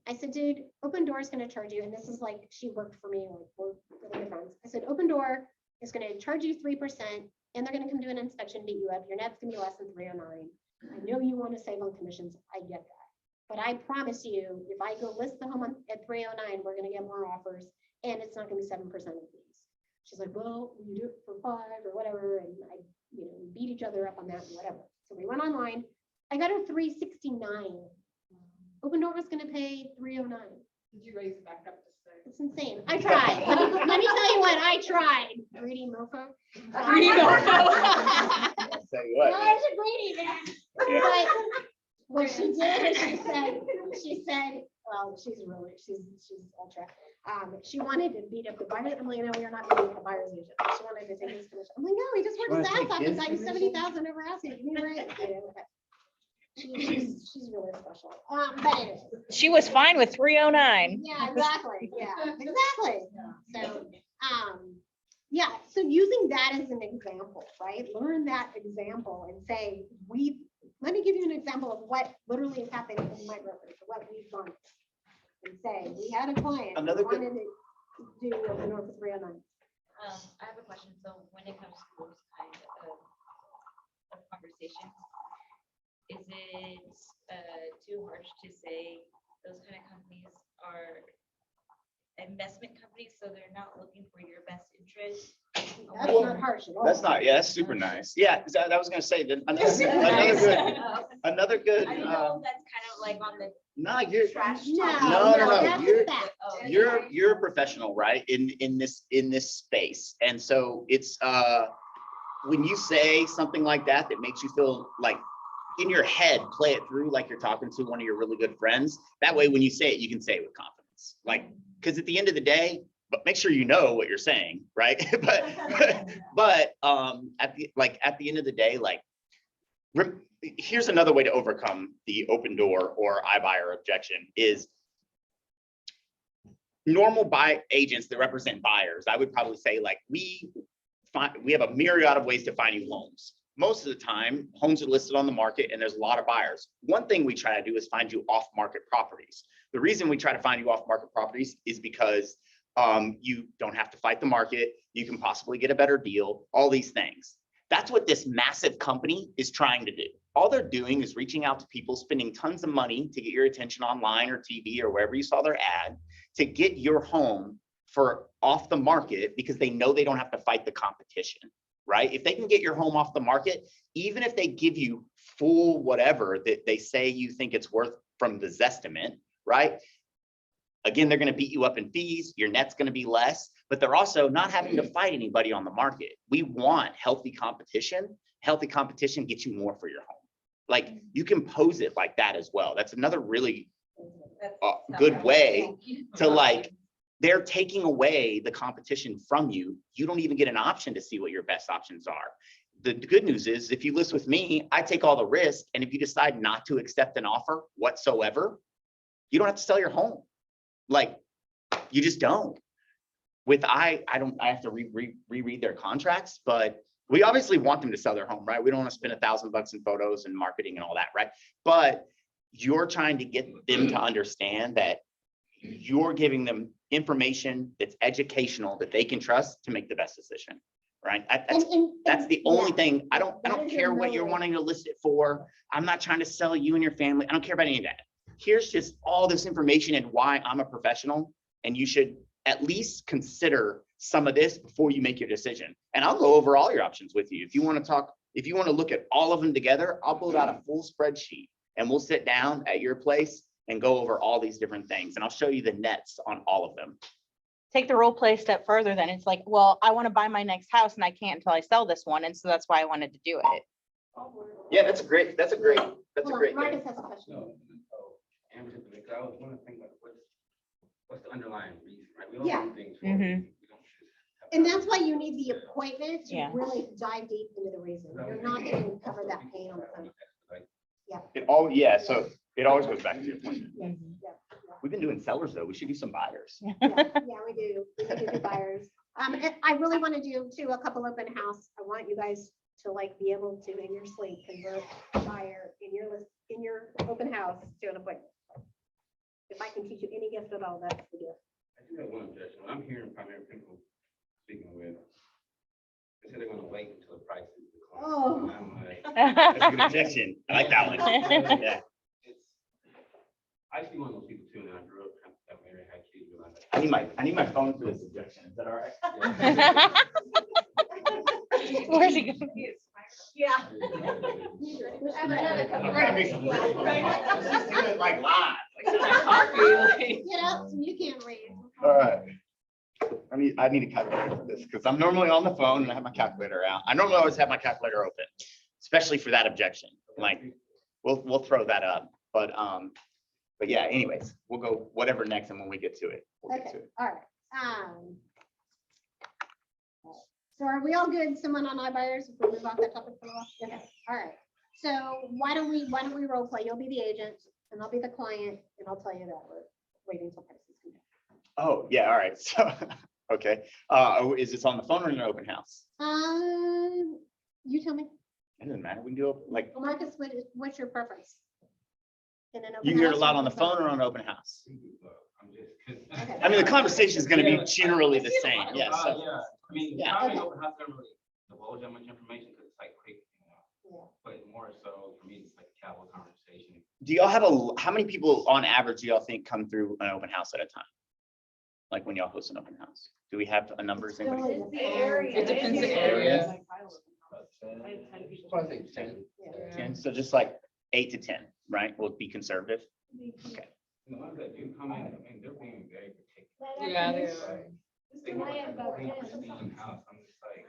I said, dude, Open Door is going to charge you. And this is like, she worked for me, like we're really good friends. I said, Open Door is going to charge you 3% and they're going to come do an inspection, beat you up. Your net's going to be less than $309. I know you want to save on commissions. I get that. But I promise you, if I go list the home at $309, we're going to get more offers and it's not going to be 7% of fees. She's like, well, you do it for 5 or whatever. And I, you know, we beat each other up on that and whatever. So we went online. I got her $369. Open Door was going to pay $309. Did you raise it back up to 6? It's insane. I tried. Let me tell you what, I tried. Greedy mofo. Greedy mofo. Say what? No, it's a greedy man. Yeah. But what she did is she said, well, she's ultra. She wanted to beat up the buyers. I'm like, no, we are not going to beat the buyers agent. She wanted to take his commission. I'm like, no, he just worked his ass off and got you 70,000 over asking. Give me a break. Okay. She's really special. But anyway. she was fine with 309. Yeah, exactly. Yeah, exactly. So, yeah, so using that as an example, right? Learn that example and say, let me give you an example of what literally has happened in my brokerage, what we've gone and say, we had a client who Another good- wanted to do open door for 309. I have a question. So when it comes to those kind of conversations, is it too harsh to say those kind of companies are investment companies, so they're not looking for your best interest? That's not harsh at all. That's not, yeah, that's super nice. Yeah, I was gonna say that another good, I don't know if that's kind of like on the no, you're, trash. No, talk. No, that's you're- a fact. Oh, you're a professional, right? In this space. And so it's, when you say something like that, that makes you feel like in your head, play it through like you're talking to one of your really good friends. That way, when you say it, you can say it with confidence. Like, because at the end of the day, but make sure you know what you're saying, right? but at the end of the day, like, here's another way to overcome the open door or iBuyer objection is normal buy agents that represent buyers. I would probably say like we have a myriad of ways to find you homes. Most of the time, homes are listed on the market and there's a lot of buyers. One thing we try to do is find you off-market properties. The reason we try to find you off-market properties is because you don't have to fight the market. You can possibly get a better deal, all these things. That's what this massive company is trying to do. All they're doing is reaching out to people, spending tons of money to get your attention online or TV or wherever you saw their ad to get your home for off the market because they know they don't have to fight the competition, right? If they can get your home off the market, even if they give you full whatever that they say you think it's worth from the Zestimate, right? Again, they're going to beat you up in fees. Your net's going to be less, but they're also not having to fight anybody on the market. We want healthy competition. Healthy competition gets you more for your home. Like you can pose it like that as well. That's another really good way to like, they're taking away the competition from you. You don't even get an option to see what your best options are. The good news is if you list with me, I take all the risk. And if you decide not to accept an offer whatsoever, you don't have to sell your home. Like you just don't. With I have to reread their contracts, but we obviously want them to sell their home, right? We don't want to spend $1,000 in photos and marketing and all that, right? But you're trying to get them to understand that you're giving them information that's educational that they can trust to make the best decision, right? That's the only thing. I don't care what you're wanting to list it for. I'm not trying to sell you and your family. I don't care about any of that. Here's just all this information and why I'm a professional, and you should at least consider some of this before you make your decision. And I'll go over all your options with you. If you want to talk, if you want to look at all of them together, I'll build out a full spreadsheet and we'll sit down at your place and go over all these different things. And I'll show you the nets on all of them. Take the role play a step further, then it's like, well, I want to buy my next house and I can't until I sell this one. And so that's why I wanted to do it. Yeah, that's a great Marcus thing. has a question. Because I was wondering, think about what's the underlying reason, right? We don't Yeah. do things for Mhm. we don't just have And that's why you need the appointment to Yeah. really dive deep into the reason. You're not going to cover that pain on the phone. So it always goes back to your point. Yeah, We've been doing sellers though. We should do some buyers. yeah, we do. We need to do buyers. And I really want to do too, a couple open house. I want you guys to like be able to in your sleep convert a buyer in your list, in your open house to an appointment. If I can teach you any gift at all, that's the gift. I do have one objection. When I'm hearing primary people speaking with, they say they're gonna wait until the price is declined. Oh. And I'm like, That's a good objection. I like that one. Yeah. it's, I used to be one of those people too, and I grew up that way, I had kids. and I need my phone for this objection. Is that all right? Where's he going? Yeah. I'm gonna make some. Just do it like live. Get up, so you can't read. All right. I need a calculator for this because I'm normally on the phone and I have my calculator out. I normally always have my calculator open, especially for that objection. Like we'll throw that up. But yeah, anyways, we'll go whatever next, and when we get to it, we'll get to Okay, it. all right. So are we all good? Someone on iBuyers, if we move off that topic for a while? Okay, all right. So why don't we role play? You'll be the agent and I'll be the client, and I'll tell you that we're waiting till prices come down. Oh, yeah, all right. So, okay. Is this on the phone or in an open house? You tell me. It doesn't matter. We can do it like, Well, Marcus, what's your preference? In an open you hear it house a lot or on the open phone or on an open house? I'm just. 'cause- Okay. I mean, the conversation is gonna be generally the same, Yeah, yes. So- yeah. I mean, Yeah. probably open house don't really divulge that much information because it's like quick, Yeah. but more so for me, it's like a casual conversation. Do y'all have how many people on average do y'all think come through an open house at a time? Like when y'all host an open house? Do we have a number? Does anybody- Really depends. It depends the area. Probably say 10. Yeah. 10, so just like 8 to 10, right? We'll be conservative. Okay. The ones that do come in, I mean, they're being very particular. Yeah, they It's are. like, they want a clean, pristine house. I'm just like,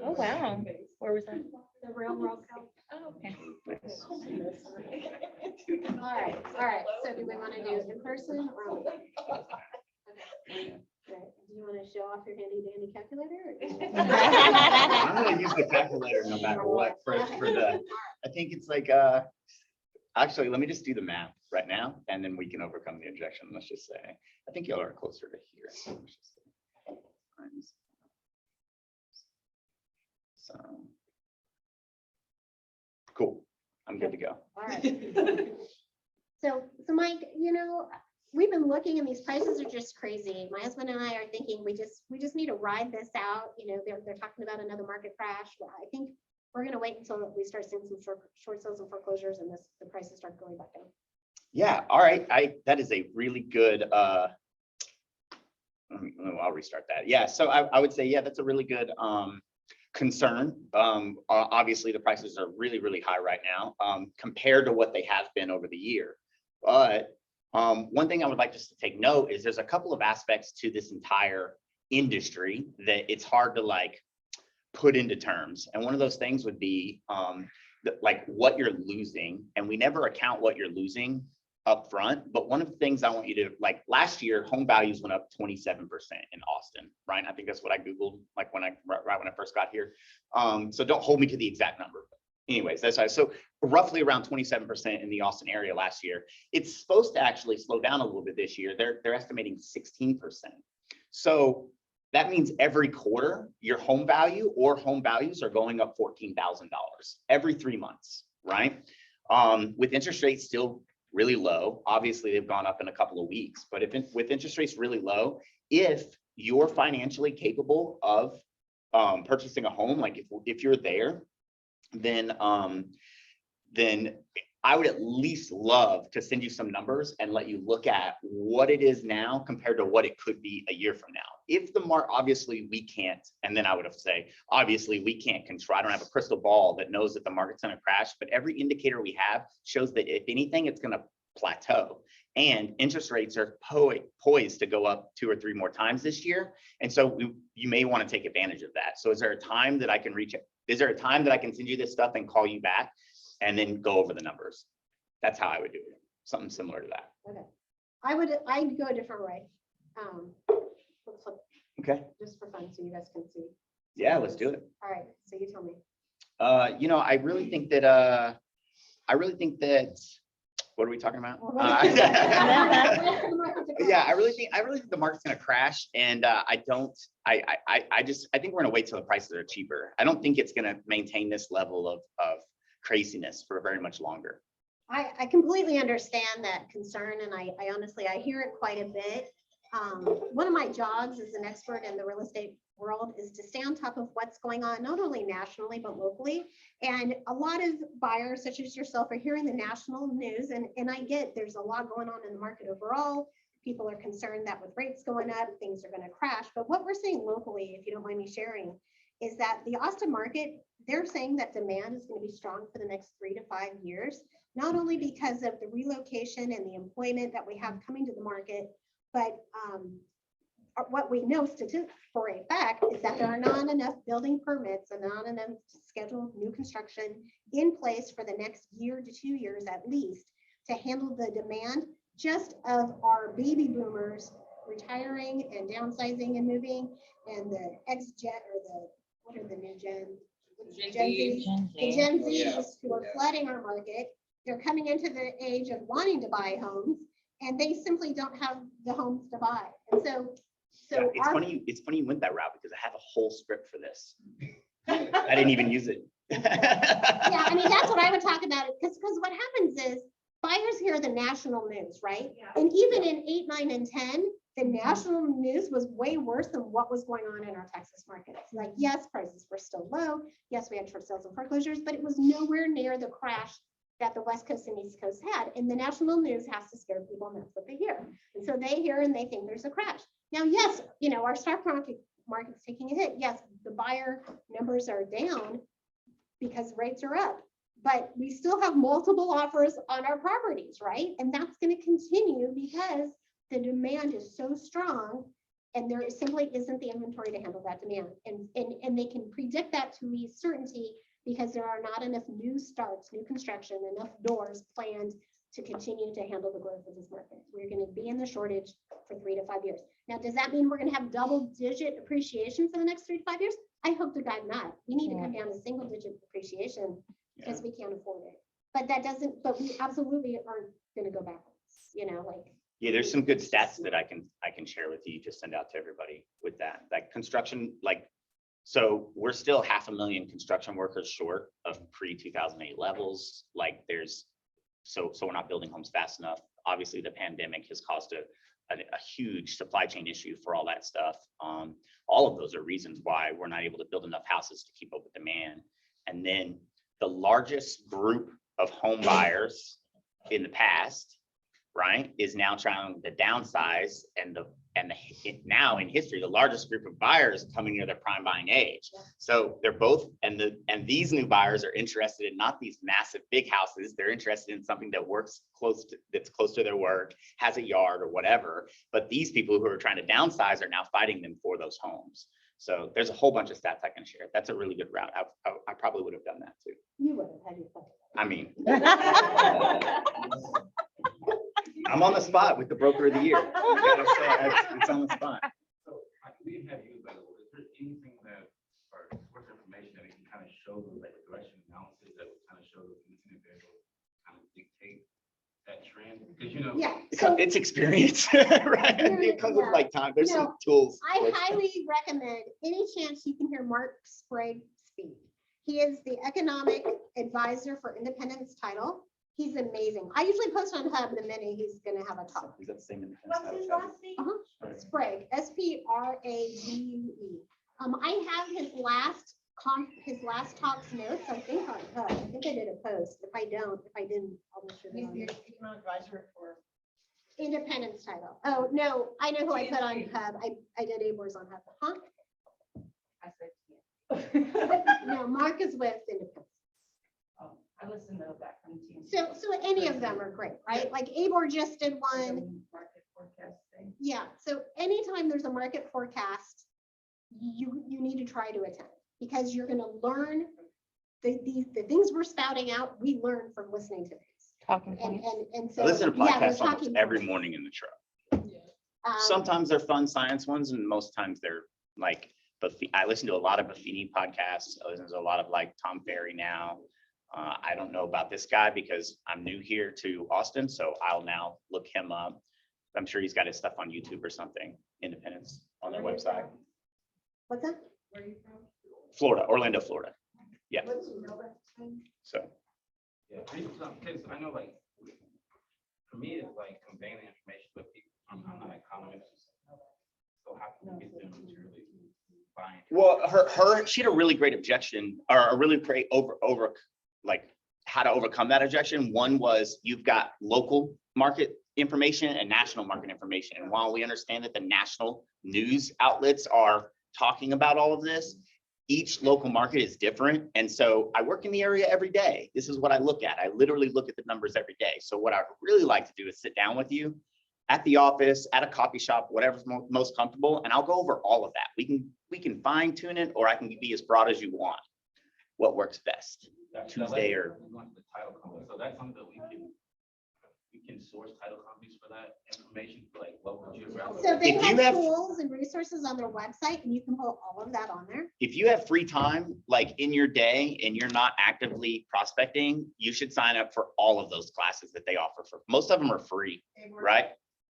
Oh, wow. Where was that? The railroad house. Oh, okay. Nice. All right, so do we want to do in person or? Okay. Right. Do you want to show off your handy dandy calculator? I'm gonna use the calculator no matter what for the, I think it's like, actually, let me just do the math right now and then we can overcome the objection. Let's just say, I think y'all are closer to here. So let's just say times. So. Cool, I'm good to go. All right. So Mike, we've been looking and these prices are just crazy. My husband and I are thinking we just need to ride this out. They're talking about another market crash. But I think we're gonna wait until we start seeing some short sales and foreclosures and the prices start going back down. Yeah, all right, that is a really good, I'll restart that. Yeah, so I would say, yeah, that's a really good, concern. Obviously the prices are really, really high right now, compared to what they have been over the year. But one thing I would like just to take note is there's a couple of aspects to this entire industry that it's hard to like put into terms. And one of those things would be like what you're losing. And we never account what you're losing up front. But one of the things I want you to, like, last year, home values went up 27% in Austin, right? I think that's what I Googled, like right when I first got here. So don't hold me to the exact number. Anyways, that's right. So roughly around 27% in the Austin area last year. It's supposed to actually slow down a little bit this year. They're estimating 16%. So that means every quarter, your home value or home values are going up $14,000 every 3 months, right? With interest rates still really low, obviously they've gone up in a couple of weeks, but with interest rates really low, if you're financially capable of purchasing a home, like if you're there, then I would at least love to send you some numbers and let you look at what it is now compared to what it could be a year from now. If the market, obviously we can't, and then I would have to say, obviously we can't control, I don't have a crystal ball that knows that the market's gonna crash, but every indicator we have shows that if anything, it's gonna plateau. And interest rates are poised to go up 2 or 3 more times this year. And so you may wanna take advantage of that. So is there a time that I can is there a time that I can send you this stuff and call you back and then go over the numbers? That's how I would do it. Something similar to that. Okay. I'd go a different way. Let's flip Okay. just for fun, so you guys can see. Yeah, let's do it. All right, so you tell me. I really think that, what are we talking about? Yeah, I really think the market's gonna crash, and I think we're gonna wait till the prices are cheaper. I don't think it's gonna maintain this level of craziness for very much longer. I completely understand that concern, and I honestly, I hear it quite a bit. One of my jobs as an expert in the real estate world is to stay on top of what's going on, not only nationally, but locally. And a lot of buyers such as yourself are hearing the national news, and I get there's a lot going on in the market overall. People are concerned that with rates going up, things are going to crash. But what we're seeing locally, if you don't mind me sharing, is that the Austin market, they're saying that demand is going to be strong for the next 3 to 5 years, not only because of the relocation and the employment that we have coming to the market, but what we know for a fact is that there are not enough building permits and not enough scheduled new construction in place for the next year to 2 years at least to handle the demand just of our baby boomers retiring and downsizing and moving, and the ex-jet or what are the new Gen Z? The Gen Zs who are flooding our market. They're coming into the age of wanting to buy homes, and they simply don't have the homes to buy. And so Yeah, it's funny you went that route because I have a whole script for this. I didn't even use it. Yeah, I mean, that's what I would talk about, because what happens is buyers hear the national news, right? And even in 8, 9, and 10, the national news was way worse than what was going on in our Texas market. It's like, yes, prices were still low. Yes, we had short sales and foreclosures, but it was nowhere near the crash that the West Coast and East Coast had. And the national news has to scare people, and that's what they hear. And so they hear and they think there's a crash. Now, yes, our stock market's taking a hit. Yes, the buyer numbers are down because rates are up, but we still have multiple offers on our properties, right? And that's going to continue because the demand is so strong and there simply isn't the inventory to handle that demand. And they can predict that to a certainty because there are not enough new starts, new construction, enough doors planned to continue to handle the growth of this market. We're going to be in the shortage for 3 to 5 years. Now, does that mean we're going to have double-digit appreciation for the next 3 to 5 years? I hope to God not. We need to come down to single-digit appreciation because we can't afford it. But that doesn't, but we absolutely aren't going to go backwards, like. Yeah, there's some good stats that I can share with you, just send out to everybody with that. Like construction, so we're still 500,000 construction workers short of pre-2008 levels. Like so we're not building homes fast enough. Obviously, the pandemic has caused a huge supply chain issue for all that stuff. All of those are reasons why we're not able to build enough houses to keep up with demand. And then the largest group of home buyers in the past, right, is now trying to downsize, and now in history, the largest group of buyers coming near their prime buying age. So they're both, and these new buyers are interested in not these massive big houses. They're interested in something that that's close to their work, has a yard or whatever. But these people who are trying to downsize are now fighting them for those homes. So there's a whole bunch of stats I can share. That's a really good route. I probably would have done that too. You would have had your fun. I mean, I'm on the spot with the broker of the year. It's on the spot. So we have you available. Is there anything that, or source information that can kind of show the regression analysis that would kind of show the internet that will kind of dictate that trend? Because Yeah. So It's experience, right? It comes with time. There's some tools. I highly recommend any chance you can hear Mark Sprague speak. He is the economic advisor for Independence Title. He's amazing. I usually post on Hub the minute he's going to have a talk. Is that the same? What's his last name? Sprague, S-P-R-A-G-U-E. I have his last talk's notes, I think, on Hub. I think I did a post. If I didn't, I'll make sure. He's the economic advisor for. Independence Title. Oh, no, I know who I put on Hub. I did Abor's on Hub. Huh? I said, No, Mark is with Independence. I listened to that from team. So any of them are great, right? Like Abor just did one. Market forecasting. Yeah, so anytime there's a market forecast, you need to try to attend because you're gonna learn the things we're spouting out, we learn from listening to these. Talking And, points. and so. I listen to yeah, we're podcasts almost talking every points. morning in the truck. Um, Sometimes they're fun science ones, and most times they're I listen to a lot of Buffini podcasts. I listen to a lot of Tom Ferry now. I don't know about this guy because I'm new here to Austin, so I'll now look him up. I'm sure he's got his stuff on YouTube or something. Independence on their website. What's that? Where are you from? Florida, Orlando, Florida. Yeah. So. Yeah, because I know for me, it's conveying the information with people. I'm not an economist. So how can we get them to really buy into it? Well, she had a really great objection, or a really great how to overcome that objection. One was you've got local market information and national market information. And while we understand that the national news outlets are talking about all of this, each local market is different. And so I work in the area every day. This is what I look at. I literally look at the numbers every day. So what I really like to do is sit down with you at the office, at a coffee shop, whatever's most comfortable, and I'll go over all of that. We can fine tune it, or I can be as broad as you want. What works best? Tuesday or. The title company. So that's something that we can source title companies for that information, local geographic. So they If you have have- tools and resources on their website and you can pull all of that on there. If you have free time, in your day, and you're not actively prospecting, you should sign up for all of those classes that they offer. Most of them are free, right?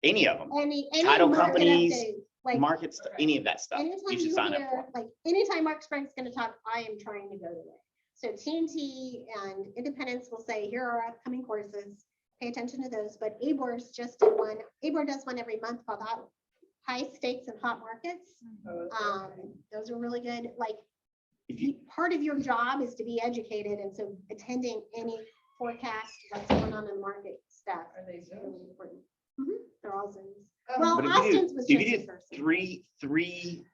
Any of them. Any Title market companies, update. Like, markets, any of that stuff, anytime you should you sign up hear, for. like, anytime Mark Sprague's gonna talk, I am trying to go to it. So TNT and Independence will say, here are our upcoming courses, pay attention to those, but ABOR's just did one, ABOR does one every month called High Stakes and Hot Markets. Those are really good, like, If you, part of your job is to be educated, and so attending any forecast, what's going on in the market stuff. Are they is Zooms? really important. They're all Zooms. Um, Well, But if you do- Austin's was if just you in do person. three,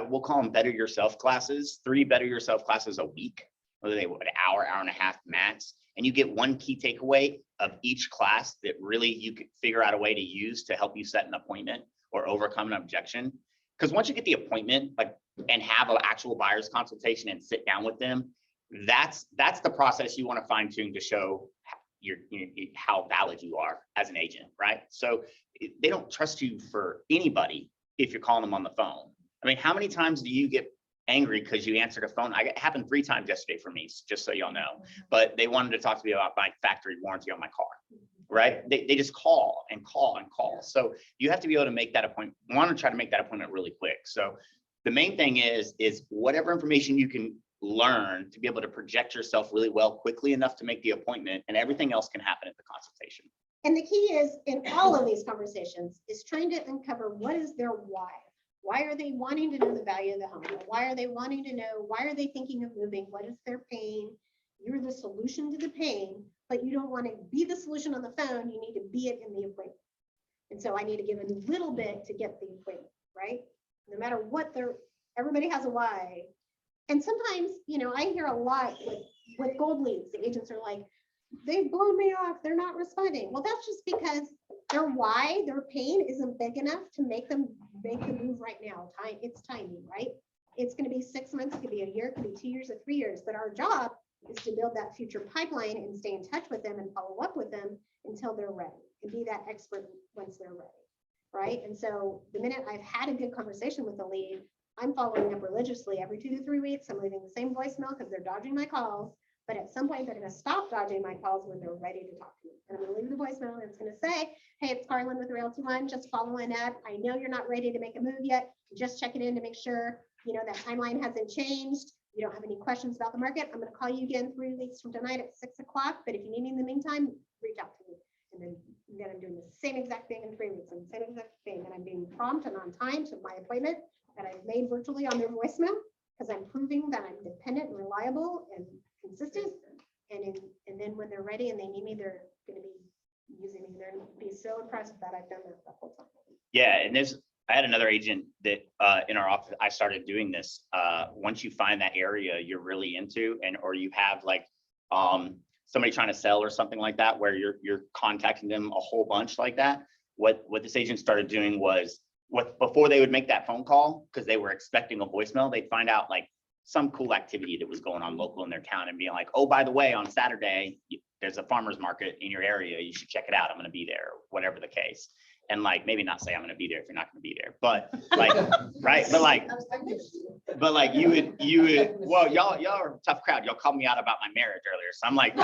we'll call them better yourself classes, 3 better yourself classes a week, whether they were an hour, hour and a half max. And you get one key takeaway of each class that really you could figure out a way to use to help you set an appointment or overcome an objection. Because once you get the appointment, like, and have an actual buyer's consultation and sit down with them, that's the process you want to fine tune to show how valid you are as an agent, right? So they don't trust you for anybody if you're calling them on the phone. I mean, how many times do you get angry because you answered a phone? It happened 3 times yesterday for me, just so y'all know. But they wanted to talk to me about my factory warranty on my car, right? They just call and call and call. So you have to be able to make that appointment, want to try to make that appointment really quick. So the main thing is whatever information you can learn to be able to project yourself really well quickly enough to make the appointment, and everything else can happen at the consultation. And the key is, in all of these conversations, is trying to uncover what is their why. Why are they wanting to know the value of the home? Why are they wanting to know, why are they thinking of moving? What is their pain? You're the solution to the pain, but you don't want to be the solution on the phone. You need to be it in the appointment. And so I need to give a little bit to get the appointment, right? No matter what everybody has a why. And sometimes, I hear a lot with gold leads, the agents are like, they've blown me off, they're not responding. Well, that's just because their why, their pain isn't big enough to make them make the move right now. It's timing, right? It's going to be 6 months, it could be a year, it could be 2 years or 3 years, but our job is to build that future pipeline and stay in touch with them and follow up with them until they're ready, and be that expert once they're ready, right? And so the minute I've had a good conversation with the lead, I'm following up religiously every 2 to 3 weeks. I'm leaving the same voicemail because they're dodging my calls. But at some point, they're going to stop dodging my calls when they're ready to talk to me. And I'm going to leave the voicemail, and it's going to say, hey, it's Carlin with Realty One, just following up. I know you're not ready to make a move yet. Just checking in to make sure, that timeline hasn't changed. You don't have any questions about the market. I'm going to call you again 3 weeks from tonight at 6 o'clock. But if you need me in the meantime, reach out to me. And then I'm doing the same exact thing in 3 weeks, and the same exact thing. And I'm being prompt and on time to my appointment that I've made virtually on their voicemail, because I'm proving that I'm dependent and reliable and consistent. And then when they're ready and they need me, they're going to be using me. They're going to be so impressed that I've done that the whole time. Yeah, and I had another agent that in our office, I started doing this. Once you find that area you're really into, or you have like somebody trying to sell or something like that, where you're contacting them a whole bunch like that, what this agent started doing was, before they would make that phone call, because they were expecting a voicemail, they'd find out like some cool activity that was going on local in their town, and being like, oh, by the way, on Saturday, there's a farmer's market in your area. You should check it out. I'm going to be there, whatever the case. And like, maybe not say I'm going to be there if you're not going to be there, but like, right. But like you would, well, y'all are a tough crowd. Y'all called me out about my marriage earlier. So I'm like,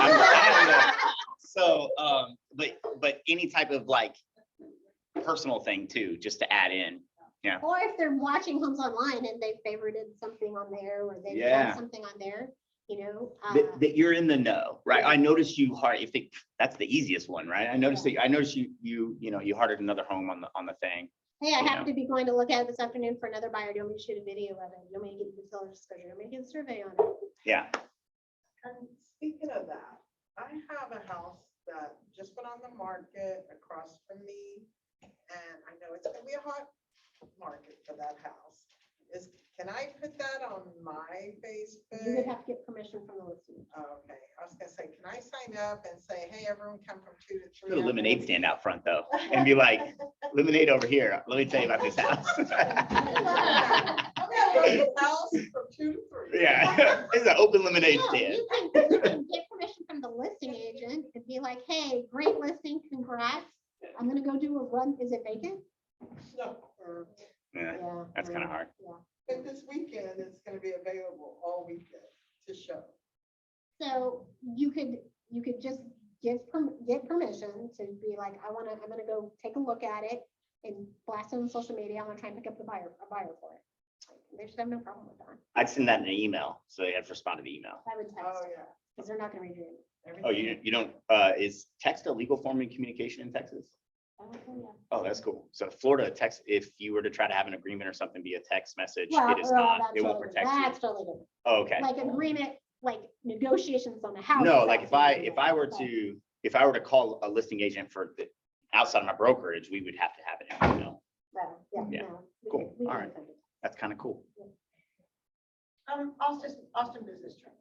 but any type of like personal thing too, just to add in. Yeah. Or if they're watching homes online and they favorited something on there, or they've done something on there, that you're in the know, right? I noticed you that's the easiest one, right? I noticed you hearted another home on the thing. hey, I happen to be going to look at it this afternoon for another buyer. Do you want me to shoot a video of it? Do you want me to get the seller's disclosure? Do you want me to get a survey on it? Yeah. And speaking of that, I have a house that just went on the market across from me, and I know it's gonna be a hot market for that house. Can I put that on my Facebook? You would have to get permission from the listing. Okay, I was gonna say, can I sign up and say, hey, everyone come from 2 to 3? Put a lemonade stand out front though, and be like, lemonade over here. Let me tell you about this house. House from 2 to 3. Yeah, it's an open lemonade No, stand. you can get permission from the listing agent and be like, hey, great listing, congrats. I'm gonna go do a run. Is it vacant? No, Yeah, that's kind of hard. Yeah. but this weekend it's gonna be available all weekend to show. So you could just get permission to be like, I'm gonna go take a look at it. and blast it on social media. I'm gonna try and pick up a buyer for it. They should have no problem with that. I'd send that in an email, so they have to respond to the email. I would text, Oh, yeah. because they're not gonna read you. Oh, you don't, is text a legal form of communication in Texas? Oh, yeah. Oh, that's cool. So Florida text, if you were to try to have an agreement or something via text message, Well, it is well, not, that's it won't totally- protect you. That's totally different. Oh, okay. Like agreement, like negotiations on the house. No, like that's if I different, were but- to call a listing agent for the outside of my brokerage, we would have to have it in email. Well, yeah, Yeah. no, we Cool. can- we All can right. send it. That's kind of cool. Austin Business Training.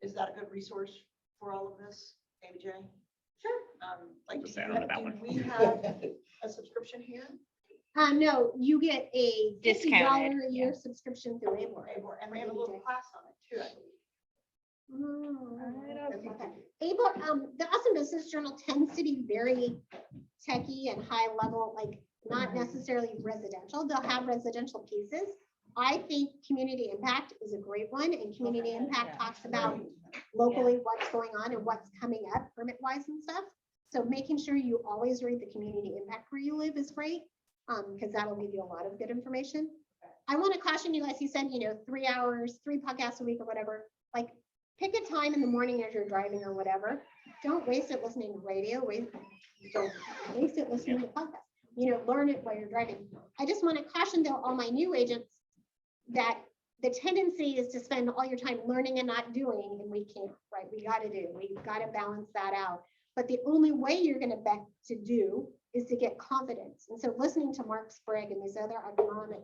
Is that a good resource for all of this, ABJ? Sure. Like, Just say I don't know that do one. we have a subscription here? No, you get a $50 Discounted, a year subscription through Abor. And we have a little class on it too, I believe. Abor, the Austin Business Journal tends to be very techy and high level, like not necessarily residential. They'll have residential pieces. I think community impact is a great one, and community impact talks about locally what's going on and what's coming up permit wise and stuff. So making sure you always read the community impact where you live is great, because that'll give you a lot of good information. I want to caution you, as you said, 3 hours, 3 podcasts a week or whatever, like pick a time in the morning as you're driving or whatever. Don't waste it listening to radio. Don't waste it listening to podcasts. Learn it while you're driving. I just want to caution though, all my new agents, that the tendency is to spend all your time learning and not doing, and we can't, right? We've got to balance that out. But the only way you're going to do is to get confidence. And so listening to Mark Sprague and these other agronomic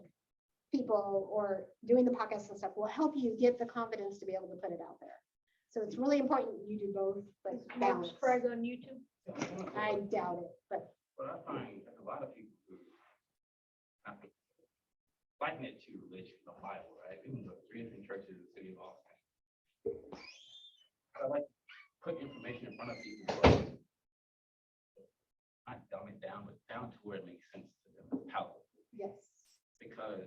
people or doing the podcasts and stuff will help you get the confidence to be able to put it out there. So it's really important you do both, but balance. on YouTube? I doubt it, but But I find that a lot of people who liken it to religion, the Bible, right? We can go to 3 different churches in the city of Austin. I like to put information in front of people, who are not dumb it down, but down to where it makes sense to them, how, yes. because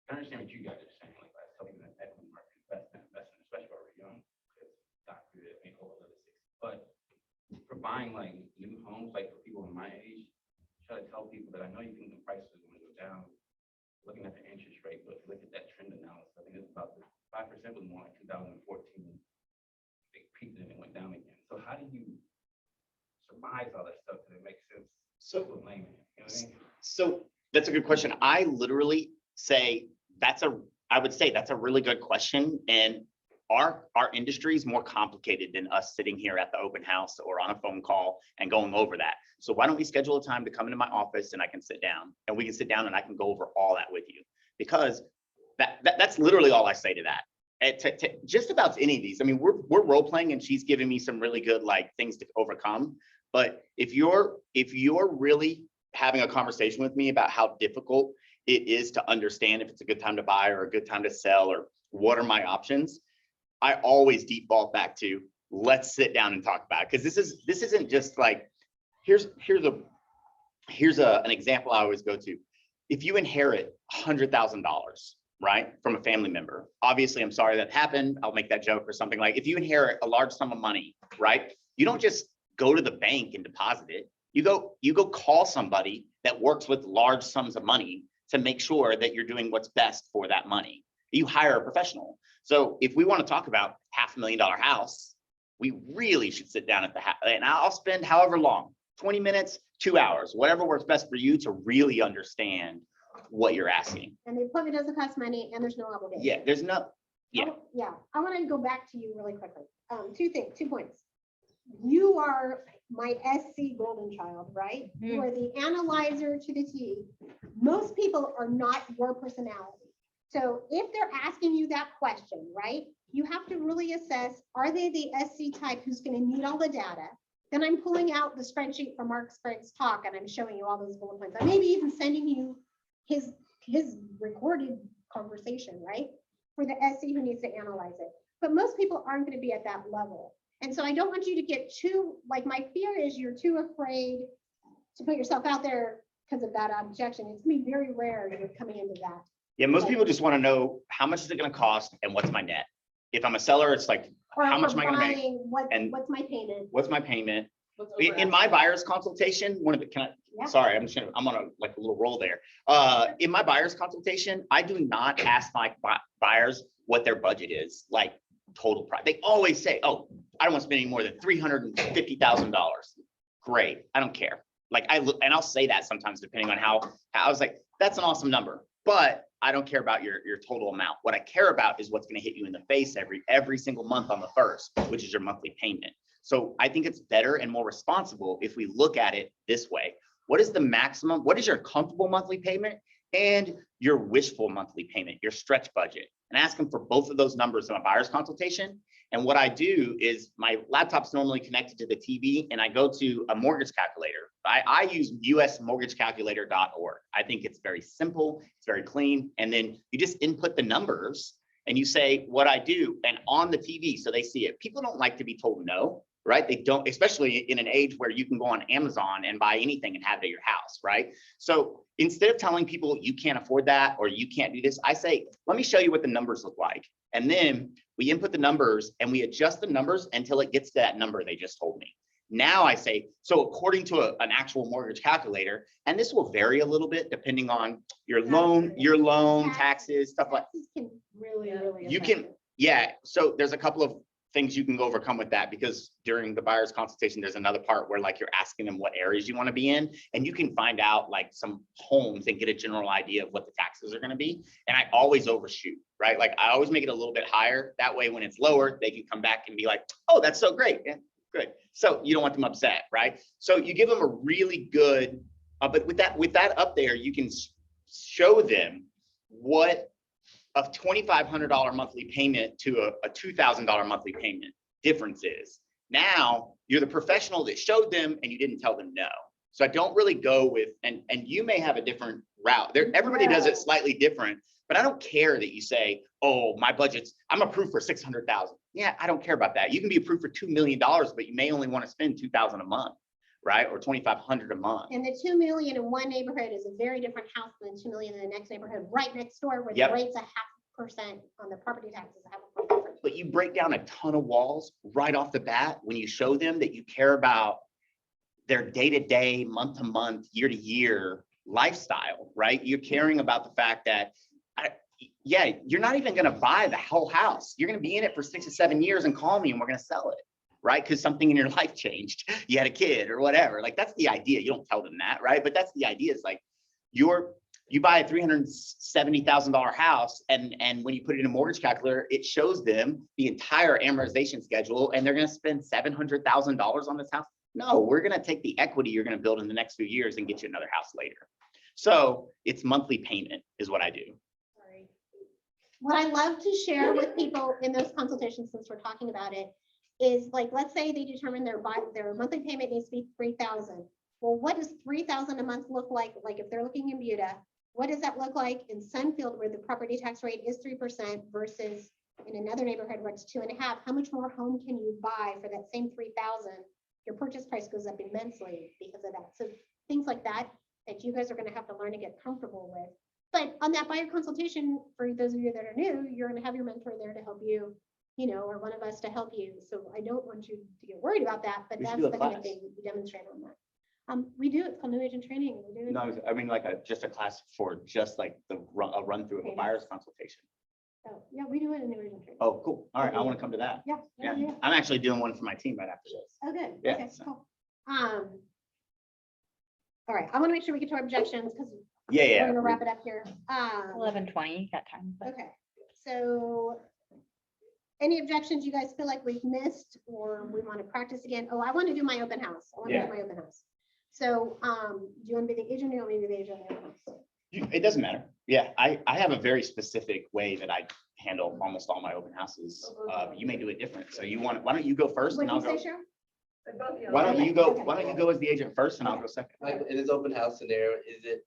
I understand what you guys are saying, like I tell you that equity market investment, especially while we're young, because not good at make over the 60. But for buying like new homes, like for people in my age, try to tell people that I know you think the prices are going to go down, looking at the interest rate, but if you look at that trend analysis, I think it's about 5% was more like 2014. It peaked and it went down again. So how do you surmise all that stuff that it makes sense? So- to a layman, you know what I mean? So that's a good question. I literally say I would say that's a really good question. And our industry is more complicated than us sitting here at the open house or on a phone call and going over that. So why don't we schedule a time to come into my office and I can sit down and we can sit down and I can go over all that with you, because that's literally all I say to that. And to just about any of these, I mean, we're role playing and she's giving me some really good like things to overcome. But if you're really having a conversation with me about how difficult it is to understand if it's a good time to buy or a good time to sell or what are my options, I always default back to let's sit down and talk about it. Because this isn't just like, here's an example I always go to. If you inherit $100,000, right, from a family member, obviously I'm sorry that happened. I'll make that joke or something. Like if you inherit a large sum of money, right, you don't just go to the bank and deposit it. You go call somebody that works with large sums of money to make sure that you're doing what's best for that money. You hire a professional. So if we want to talk about $500,000 house, we really should sit down at the house, and I'll spend however long, 20 minutes, 2 hours, whatever works best for you to really understand what you're asking. And the appointment doesn't cost money and there's no obligation. Yeah, there's no, yeah. Yeah, I want to go back to you really quickly. 2 points. You are my SC golden child, right? You are the analyzer to the T. Most people are not your personality. So if they're asking you that question, right, you have to really assess, are they the SC type who's going to need all the data? Then I'm pulling out the spreadsheet from Mark Sprague's talk and I'm showing you all those bullet points. I maybe even sending you his recorded conversation, right? For the SC who needs to analyze it. But most people aren't going to be at that level. And so I don't want you to get too, like my fear is you're too afraid to put yourself out there because of that objection. It's gonna be very rare you're coming into that. Yeah, most people just want to know how much is it going to cost and what's my net. If I'm a seller, it's like, Or how if much am I we're going to make? buying, And- what's my payment? What's my payment? In my buyer's consultation, one of the, Yeah. sorry, I'm on a like a little roll there. In my buyer's consultation, I do not ask my buyers what their budget is, like total price. They always say, oh, I don't want to spend any more than $350,000. Great, I don't care. Like I look, and I'll say that sometimes depending on how I was like, that's an awesome number, but I don't care about your total amount. What I care about is what's going to hit you in the face every single month on the first, which is your monthly payment. So I think it's better and more responsible if we look at it this way. What is the maximum? What is your comfortable monthly payment and your wishful monthly payment, your stretch budget? And ask them for both of those numbers in a buyer's consultation. And what I do is my laptop's normally connected to the TV and I go to a mortgage calculator. I use usmortgagecalculator.org. I think it's very simple, it's very clean. And then you just input the numbers and you say what I do and on the TV so they see it. People don't like to be told no, right? They don't, especially in an age where you can go on Amazon and buy anything and have it at your house, right? So instead of telling people you can't afford that or you can't do this, I say, let me show you what the numbers look like. And then we input the numbers and we adjust the numbers until it gets to that number they just told me. Now I say, so according to an actual mortgage calculator, and this will vary a little bit depending on your loan, taxes, stuff like Taxes can really you affect can, it. yeah. So there's a couple of things you can overcome with that because during the buyer's consultation, there's another part where like you're asking them what areas you want to be in and you can find out like some homes and get a general idea of what the taxes are going to be. And I always overshoot, right? Like I always make it a little bit higher. That way, when it's lower, they can come back and be like, oh, that's so great. Yeah, good. So you don't want them upset, right? So you give them a really good, but with that up there, you can show them what a $2,500 monthly payment to a $2,000 monthly payment difference is. Now you're the professional that showed them and you didn't tell them no. So I don't really go with, and you may have a different route there. Everybody does it slightly different, but I don't care that you say, oh, my budget's, I'm approved for 600,000. Yeah, I don't care about that. You can be approved for $2 million, but you may only want to spend 2,000 a month, right? Or 2,500 a month. And the 2 million in one neighborhood is a very different house than 2 million in the next neighborhood, right next door, where Yep. the rate's 0.5% on the property taxes. 0.5%. But you break down a ton of walls right off the bat when you show them that you care about their day-to-day, month-to-month, year-to-year lifestyle, right? You're caring about the fact that, yeah, you're not even going to buy the whole house. You're going to be in it for 6 to 7 years and call me and we're going to sell it, right? Because something in your life changed. You had a kid or whatever. Like that's the idea. You don't tell them that, right? But that's the idea. Is like you buy a $370,000 house and when you put it in a mortgage calculator, it shows them the entire amortization schedule and they're going to spend $700,000 on this house. No, we're going to take the equity you're going to build in the next few years and get you another house later. So it's monthly payment is what I do. Sorry. What I love to share with people in those consultations, since we're talking about it, is like, let's say they determine their monthly payment needs to be 3,000. Well, what does 3,000 a month look like? Like if they're looking in Buda, what does that look like in Sunfield where the property tax rate is 3% versus in another neighborhood where it's 2.5? How much more home can you buy for that same 3,000? Your purchase price goes up immensely because of that. So things like that you guys are going to have to learn to get comfortable with. But on that buyer consultation, for those of you that are new, you're going to have your mentor there to help you, or one of us to help you. So I don't want you to get worried about that, but We should that's do a the kind of class. thing we demonstrate on that. We do, it's called new agent training. We do it. No, I mean like just a class for just like a run through of a Okay. buyer's consultation. Oh, yeah, we do it in new agent training. Oh, cool. All right, I want to come to that. Yeah. Yeah, I'm actually doing one for my team right after this. Oh, good. Yeah, Okay, so- cool. All right, I want to make sure we get to our objections because Yeah, we're yeah. gonna wrap it up here. 11:20, got time. Okay, so any objections you guys feel like we've missed or we want to practice again? Oh, I want to do my open house. I want to do my open house. So, do you want to be the agent or you want me to be the agent of the open house? It doesn't matter. Yeah, I have a very specific way that I handle almost all my open houses. You may do it different. So why don't you go first What and do I'll you say, go. Cheryl? Why don't you go, Okay. why don't you go as the agent first and I'll go second? Like in this open house scenario, is it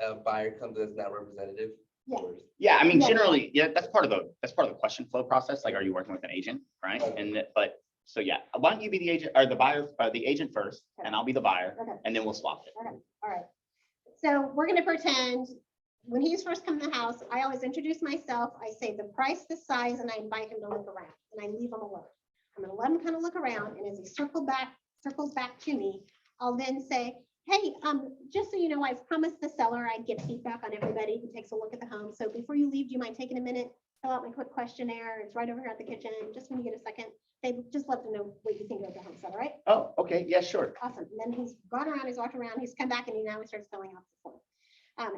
a buyer comes as not representative? Yeah. Or is- Yeah, I mean, Yeah. generally, yeah, that's part of the question flow process. Like, are you working with an agent, right? Okay. So yeah, why don't you be the agent or the buyer, the agent first and I'll be the buyer Okay. and then we'll swap it. Okay, all right. So we're gonna pretend when he's first come to the house, I always introduce myself. I say the price, the size, and I invite him to look around and I leave him alone. I'm gonna let him kind of look around and as he circles back circles back to me, I'll then say, hey, just so you know, I've promised the seller I'd get feedback on everybody who takes a look at the home. So before you leave, do you mind taking a minute, fill out my quick questionnaire? It's right over here at the kitchen, just when you get a second. They'd just love to know what you think of the home, is that all right? Oh, okay, yeah, sure. Awesome. And then he's gone around, he's walked around, he's come back, and now he starts filling out the form.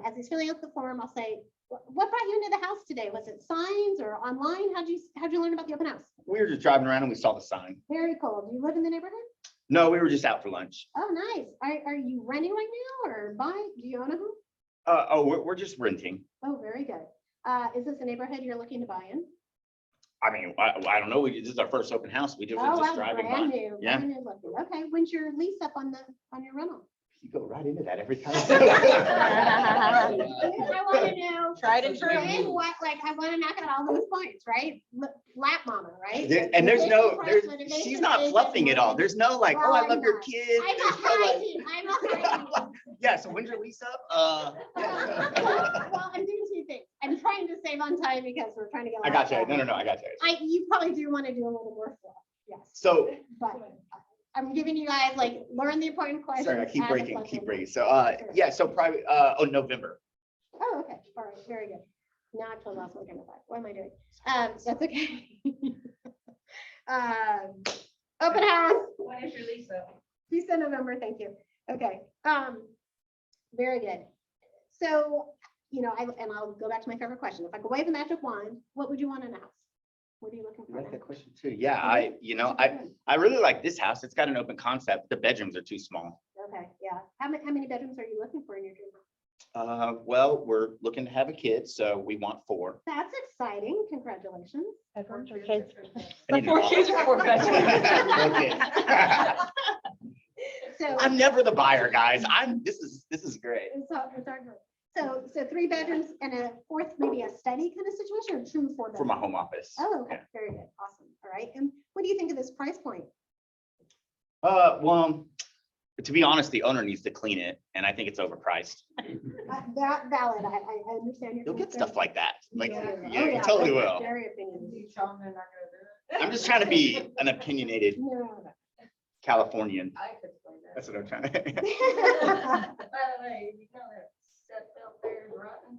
As he's filling out the form, I'll say, what brought you into the house today? Was it signs or online? How'd you learn about the open house? We were just driving around and we saw the sign. Very cool. Do you live in the neighborhood? No, we were just out for lunch. Oh, nice. Are you renting right now or buying? Do you own a home? Oh, we're just renting. Oh, very good. Is this a neighborhood you're looking to buy in? I mean, I don't know. This is our first open house. We just Oh, just wow, driving brand by. new, Yeah. brand new looking. Okay, when's your lease up on your rental? You go right into that every time. I want to know. Tried and true. And what, like, I want to knock out all those points, right? Lap mama, right? And there's no, Motivation, motivation, she's not motivation, fluffing it all. motivation. There's no like, oh, Well, I love I'm your not. kids. I'm a There's no, like- hygiene. I'm a hygiene. Yeah, so when's your lease up? Well, I'm doing two things. I'm trying to save on time because we're trying to get. a I lot got you. done. No, I got you. You probably do want to do a little more fluff, yes, So, but I'm giving you guys like, learn the important questions. sorry, I keep add the breaking, fluff keep in. breaking. So, yeah, so probably, November. Oh, okay, all right, very good. Now I told lost my train of thought. What am I doing? That's okay. Open house, When is your lease up? December, November, thank you. Okay, very good. So, I'll go back to my favorite question. If I could wave a magic wand, what would you want in a house? What are you looking I for? like now? that question too. Yeah, I really like this house. It's got an open concept. The bedrooms are too small. Okay, yeah. How many bedrooms are you looking for in your dream house? Well, we're looking to have a kid, so we want 4. That's exciting. Congratulations. Bedrooms or kids? I need Four to- kids or 4 bedrooms? Okay. So. I'm never the buyer, guys. This is great. It's all good. So 3 bedrooms and a 4th, maybe a study kind of situation, or true 4 bedrooms? For my home office. Oh, okay, Yeah. very good, awesome. All right, and what do you think of this price point? Well, to be honest, the owner needs to clean it, and I think it's overpriced. That valid, I understand your. You'll get concern. stuff like that. Like, Yeah, yeah, you yeah, totally that's will. Very opinionated. You tell them they're not gonna do it. I'm just trying to be an opinionated No. Californian. I could explain that. That's what I'm trying to. By the way, you know that set built there is rotten.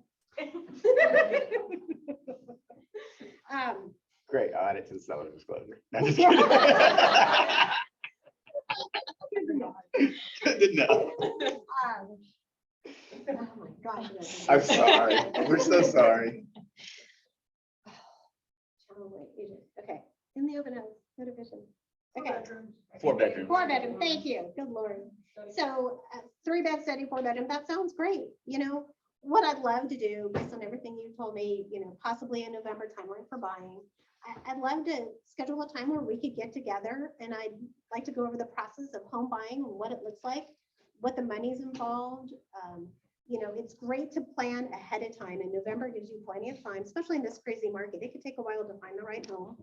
Great, I'll add it to the seller disclosure. No, just kidding. Good to know. Oh my gosh. I'm sorry. We're so sorry. Okay, in the open house, no division. Okay, 4 bedrooms. 4 bedroom, thank you, good lord. So 3 bed study, 4 bedroom, that sounds great. What I'd love to do, based on everything you told me, possibly a November timeline for buying. I'd love to schedule a time where we could get together, and I'd like to go over the process of home buying and what it looks like, what the money's involved. It's great to plan ahead of time, and November gives you plenty of time, especially in this crazy market. It could take a while to find the right home.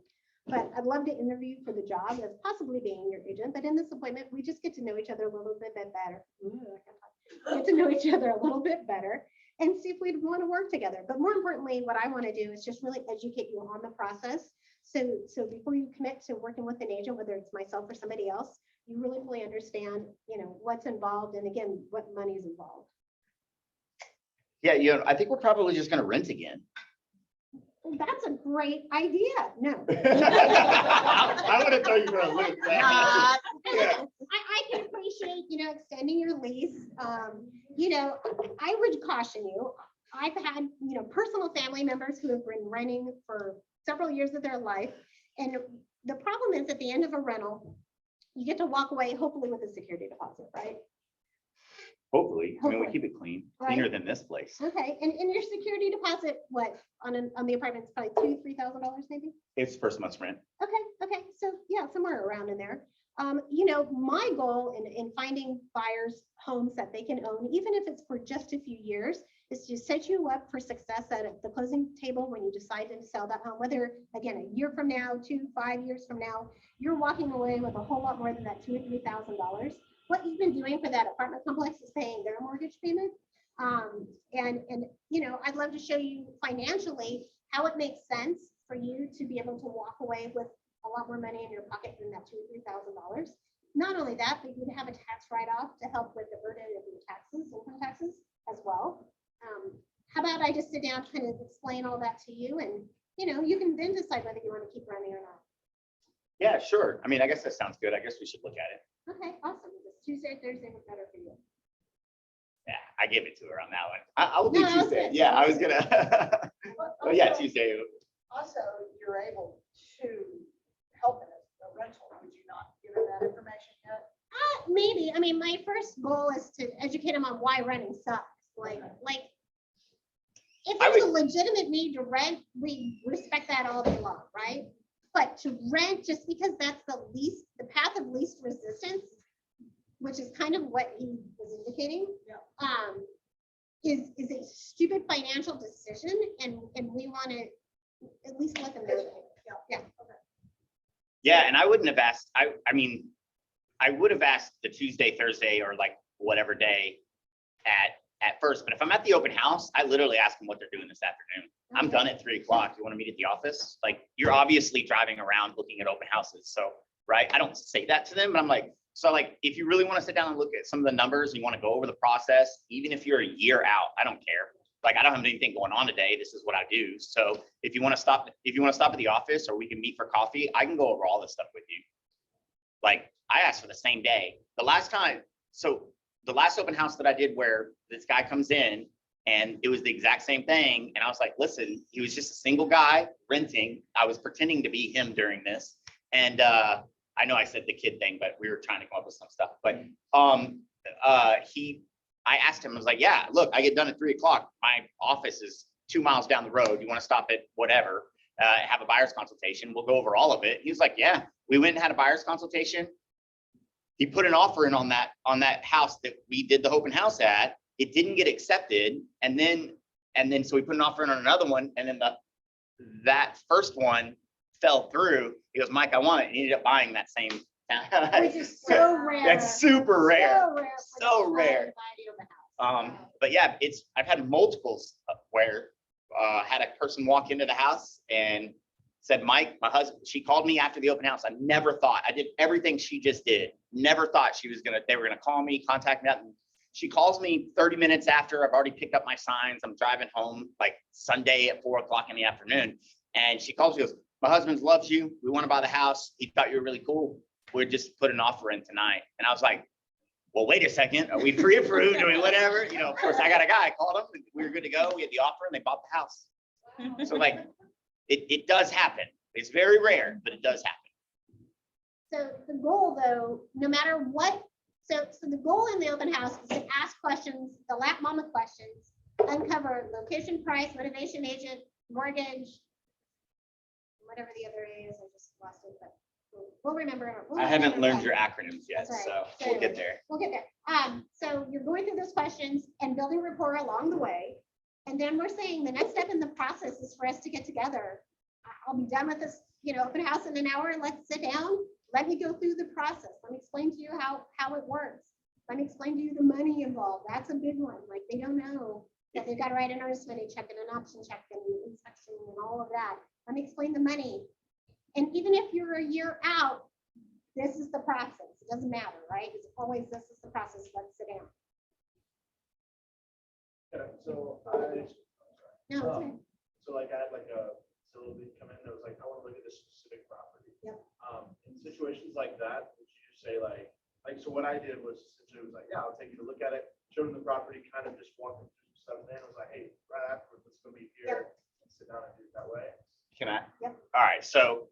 But I'd love to interview for the job as possibly being your agent. But in this appointment, we just get to know each other a little bit better. Get to know each other a little bit better and see if we'd want to work together. But more importantly, what I want to do is just really educate you on the process. So before you commit to working with an agent, whether it's myself or somebody else, you really fully understand, what's involved and again, what money's involved. Yeah, I think we're probably just gonna rent again. That's a great idea. No. I would have thought you were gonna look at that. Yeah. I can appreciate, extending your lease. I would caution you. I've had, personal family members who have been renting for several years of their life. And the problem is at the end of a rental, you get to walk away hopefully with a security deposit, right? Hopefully, I mean, we Hopefully. keep it clean, Right. cleaner than this place. Okay, and your security deposit, what, on the apartment, it's probably $2,000-$3,000 maybe? It's first month's rent. Okay, so yeah, somewhere around in there. My goal in finding buyers homes that they can own, even if it's for just a few years, is to set you up for success at the closing table when you decide to sell that home, whether, again, a year from now, 5 years from now, you're walking away with a whole lot more than that $2,000 or $3,000. What you've been doing for that apartment complex is paying their mortgage payment. I'd love to show you financially how it makes sense for you to be able to walk away with a lot more money in your pocket than that $2,000 or $3,000. not only that, but you'd have a tax write-off to help with the burden of your taxes, income taxes as well. How about I just sit down, kind of explain all that to you, and, you know, you can then decide whether you want to keep running or not. Yeah, sure. I mean, I guess that sounds good. I guess we should look at it. Okay, awesome. Does Tuesday, Thursday look better for you? Yeah, I gave it to her on that one. I will do No, that was Tuesday. good. Yeah, I was gonna. Oh, yeah, Also- Tuesday. Also, you're able to help in a rental, would you not give her that information yet? Maybe. I mean, my first goal is to educate them on why renting sucks. If I there's a legitimate need to rent, we respect that all day long, right? But to rent just because that's the path of least resistance, which is kind of what he was indicating. Yeah. Is a stupid financial decision, and we want to at least let them know that. Yeah. Yeah, and I wouldn't have asked, I mean, I would have asked the Tuesday, Thursday, or like whatever day at first, but if I'm at the open house, I literally ask them what they're doing this afternoon. I'm done at 3 o'clock. You want to meet at the office? Like, you're obviously driving around looking at open houses. So, right, I don't say that to them, but I'm like, so like, if you really want to sit down and look at some of the numbers, and you want to go over the process, even if you're a year out, I don't care. Like, I don't have anything going on today. This is what I do. So if you want to stop at the office, or we can meet for coffee, I can go over all this stuff with you. Like, I asked for the same day. The last open house that I did where this guy comes in and it was the exact same thing. And I was like, listen, he was just a single guy renting. I was pretending to be him during this. And I know I said the kid thing, but we were trying to come up with some stuff. But I asked him, I was like, yeah, look, I get done at 3 o'clock. My office is 2 miles down the road. You want to stop at whatever, have a buyer's consultation. We'll go over all of it. He was like, yeah, we went and had a buyer's consultation. He put an offer in on that house that we did the open house at. It didn't get accepted. And then so we put an offer in on another one. And then that first one fell through. He goes, Mike, I want it. He ended up buying that same. Which is so rare. That's super rare. So rare. So rare. But yeah, I've had multiples where had a person walk into the house and said, Mike, my husband, she called me after the open house. I never thought, I did everything she just did. Never thought they were gonna call me, contact me. She calls me 30 minutes after I've already picked up my signs. I'm driving home like Sunday at 4 o'clock in the afternoon. And she calls me, goes, my husband loves you. We want to buy the house. He thought you were really cool. We'll just put an offer in tonight. And I was like, well, wait a second. Are we pre-approved? Are we whatever? You know, of course, I got a guy. I called him. We were good to go. We had the offer and they bought the house. So like, it does happen. It's very rare, but it does happen. So the goal, though, no matter what, so the goal in the open house is to ask questions, the lap mama questions, uncover location, price, motivation, agent, mortgage, whatever the other A is. I just lost it, but we'll remember. I haven't learned your acronyms yet, That's so right. we'll get there. We'll get there. So you're going through those questions and building rapport along the way. And then we're saying the next step in the process is for us to get together. I'll be done with this, open house in an hour. Let's sit down. Let me go through the process. Let me explain to you how it works. Let me explain to you the money involved. That's a big one. Like, they don't know that they've got to write an earnest money check and an option check and inspection and all of that. Let me explain the money. And even if you're a year out, this is the process. It doesn't matter, right? It's always, this is the process. Let's sit down. Yeah, so No, it's okay. so like I had like a facility come in that was like, I want to look at this specific property. Yep. In situations like that, would you say like, so what I did was essentially was like, yeah, I'll take you to look at it, show them the property, kind of just walk them through some stuff. And then I was like, hey, right afterwards, let's go meet here, and sit down and do it that way. Can I? Yep. All right, so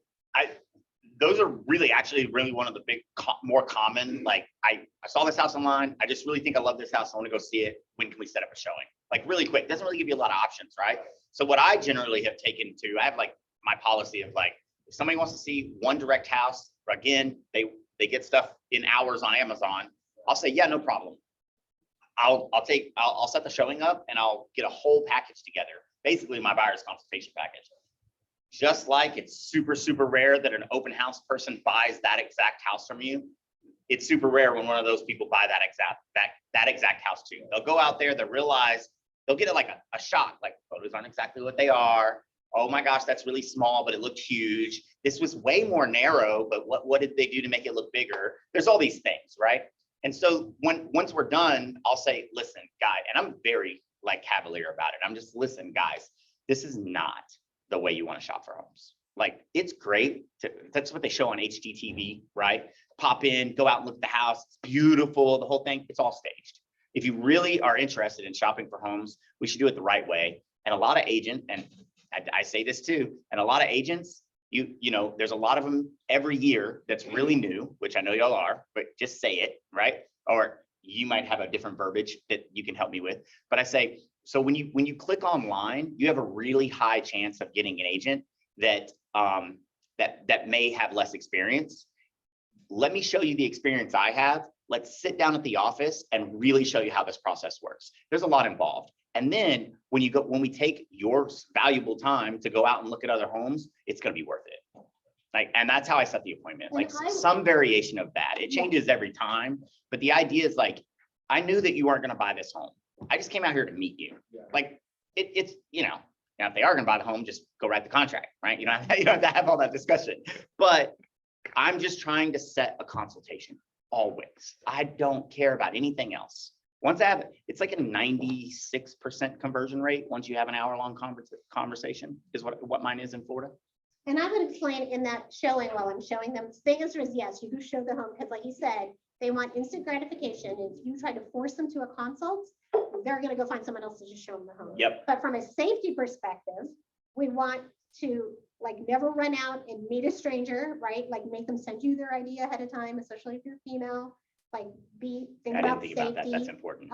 those are really actually one of the big, more common, like, I saw this house online. I just really think I love this house. I want to go see it. When can we set up a showing? Like, really quick. Doesn't really give you a lot of options, right? So what I generally have taken to, I have like my policy of like, if somebody wants to see one direct house, again, they get stuff in hours on Amazon. I'll say, yeah, no problem. I'll set the showing up and I'll get a whole package together. Basically my buyer's consultation package. Just like it's super, super rare that an open house person buys that exact house from you. It's super rare when one of those people buy that exact house too. They'll go out there, they'll realize, they'll get it like a shock, like photos aren't exactly what they are. oh my gosh, that's really small, but it looked huge. This was way more narrow, but what did they do to make it look bigger? There's all these things, right? And so once we're done, I'll say, listen, guy, and I'm very like cavalier about it. I'm just, listen, guys, this is not the way you want to shop for homes. Like, it's great. That's what they show on HGTV, right? Pop in, go out and look at the house. It's beautiful, the whole thing. It's all staged. If you really are interested in shopping for homes, we should do it the right way. And a lot of agents, and I say this too, and a lot of agents, you know, there's a lot of them every year that's really new, which I know y'all are, but just say it, right? Or you might have a different verbiage that you can help me with. But I say, so when you click online, you have a really high chance of getting an agent that that may have less experience. Let me show you the experience I have. Let's sit down at the office and really show you how this process works. There's a lot involved. And then when we take your valuable time to go out and look at other homes, it's going to be worth it. Like, and that's how I set the appointment, like some variation of that. It changes every time, but the idea is like, I knew that you weren't going to buy this home. I just came out here to meet you. Like it's, you know, now if they are going to buy the home, just go write the contract, right? You don't have to have all that discussion, but I'm just trying to set a consultation always. I don't care about anything else. Once I have, it's like a 96% conversion rate. Once you have an hour-long conversation is what mine is in Florida. And I would explain in that showing, while I'm showing them, the answer is yes, you do show the home, because like you said, they want instant gratification. If you try to force them to a consult, they're gonna go find someone else to just show them the home. Yep. But from a safety perspective, we want to like never run out and meet a stranger, right? Like make them send you their ID ahead of time, especially if you're female, like think I didn't about think safety. about that. That's important.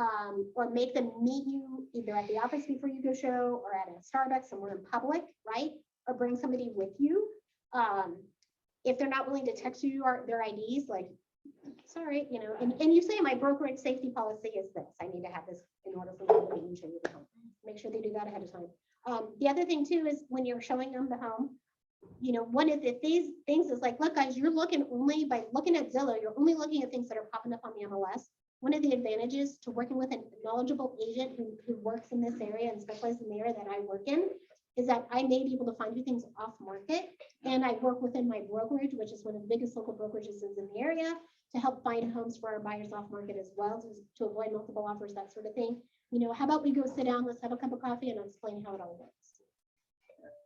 Or make them meet you either at the office before you go show or at a Starbucks somewhere in public, right? Or bring somebody with you. If they're not willing to text you their IDs, like, sorry, you know, and you say my brokerage safety policy is this. I need to have this in order for me to show you the home. Make sure they do that ahead of time. The other thing too is when you're showing them the home, you know, one of these things is like, look, guys, you're looking only by looking at Zillow, you're only looking at things that are popping up on the MLS. One of the advantages to working with a knowledgeable agent who works in this area and specializes in the area that I work in is that I may be able to find you things off market. And I work within my brokerage, which is one of the biggest local brokerages in the area, to help find homes for our buyers off market as well, to avoid multiple offers, that sort of thing. You know, how about we go sit down, let's have a cup of coffee and I'll explain how it all works.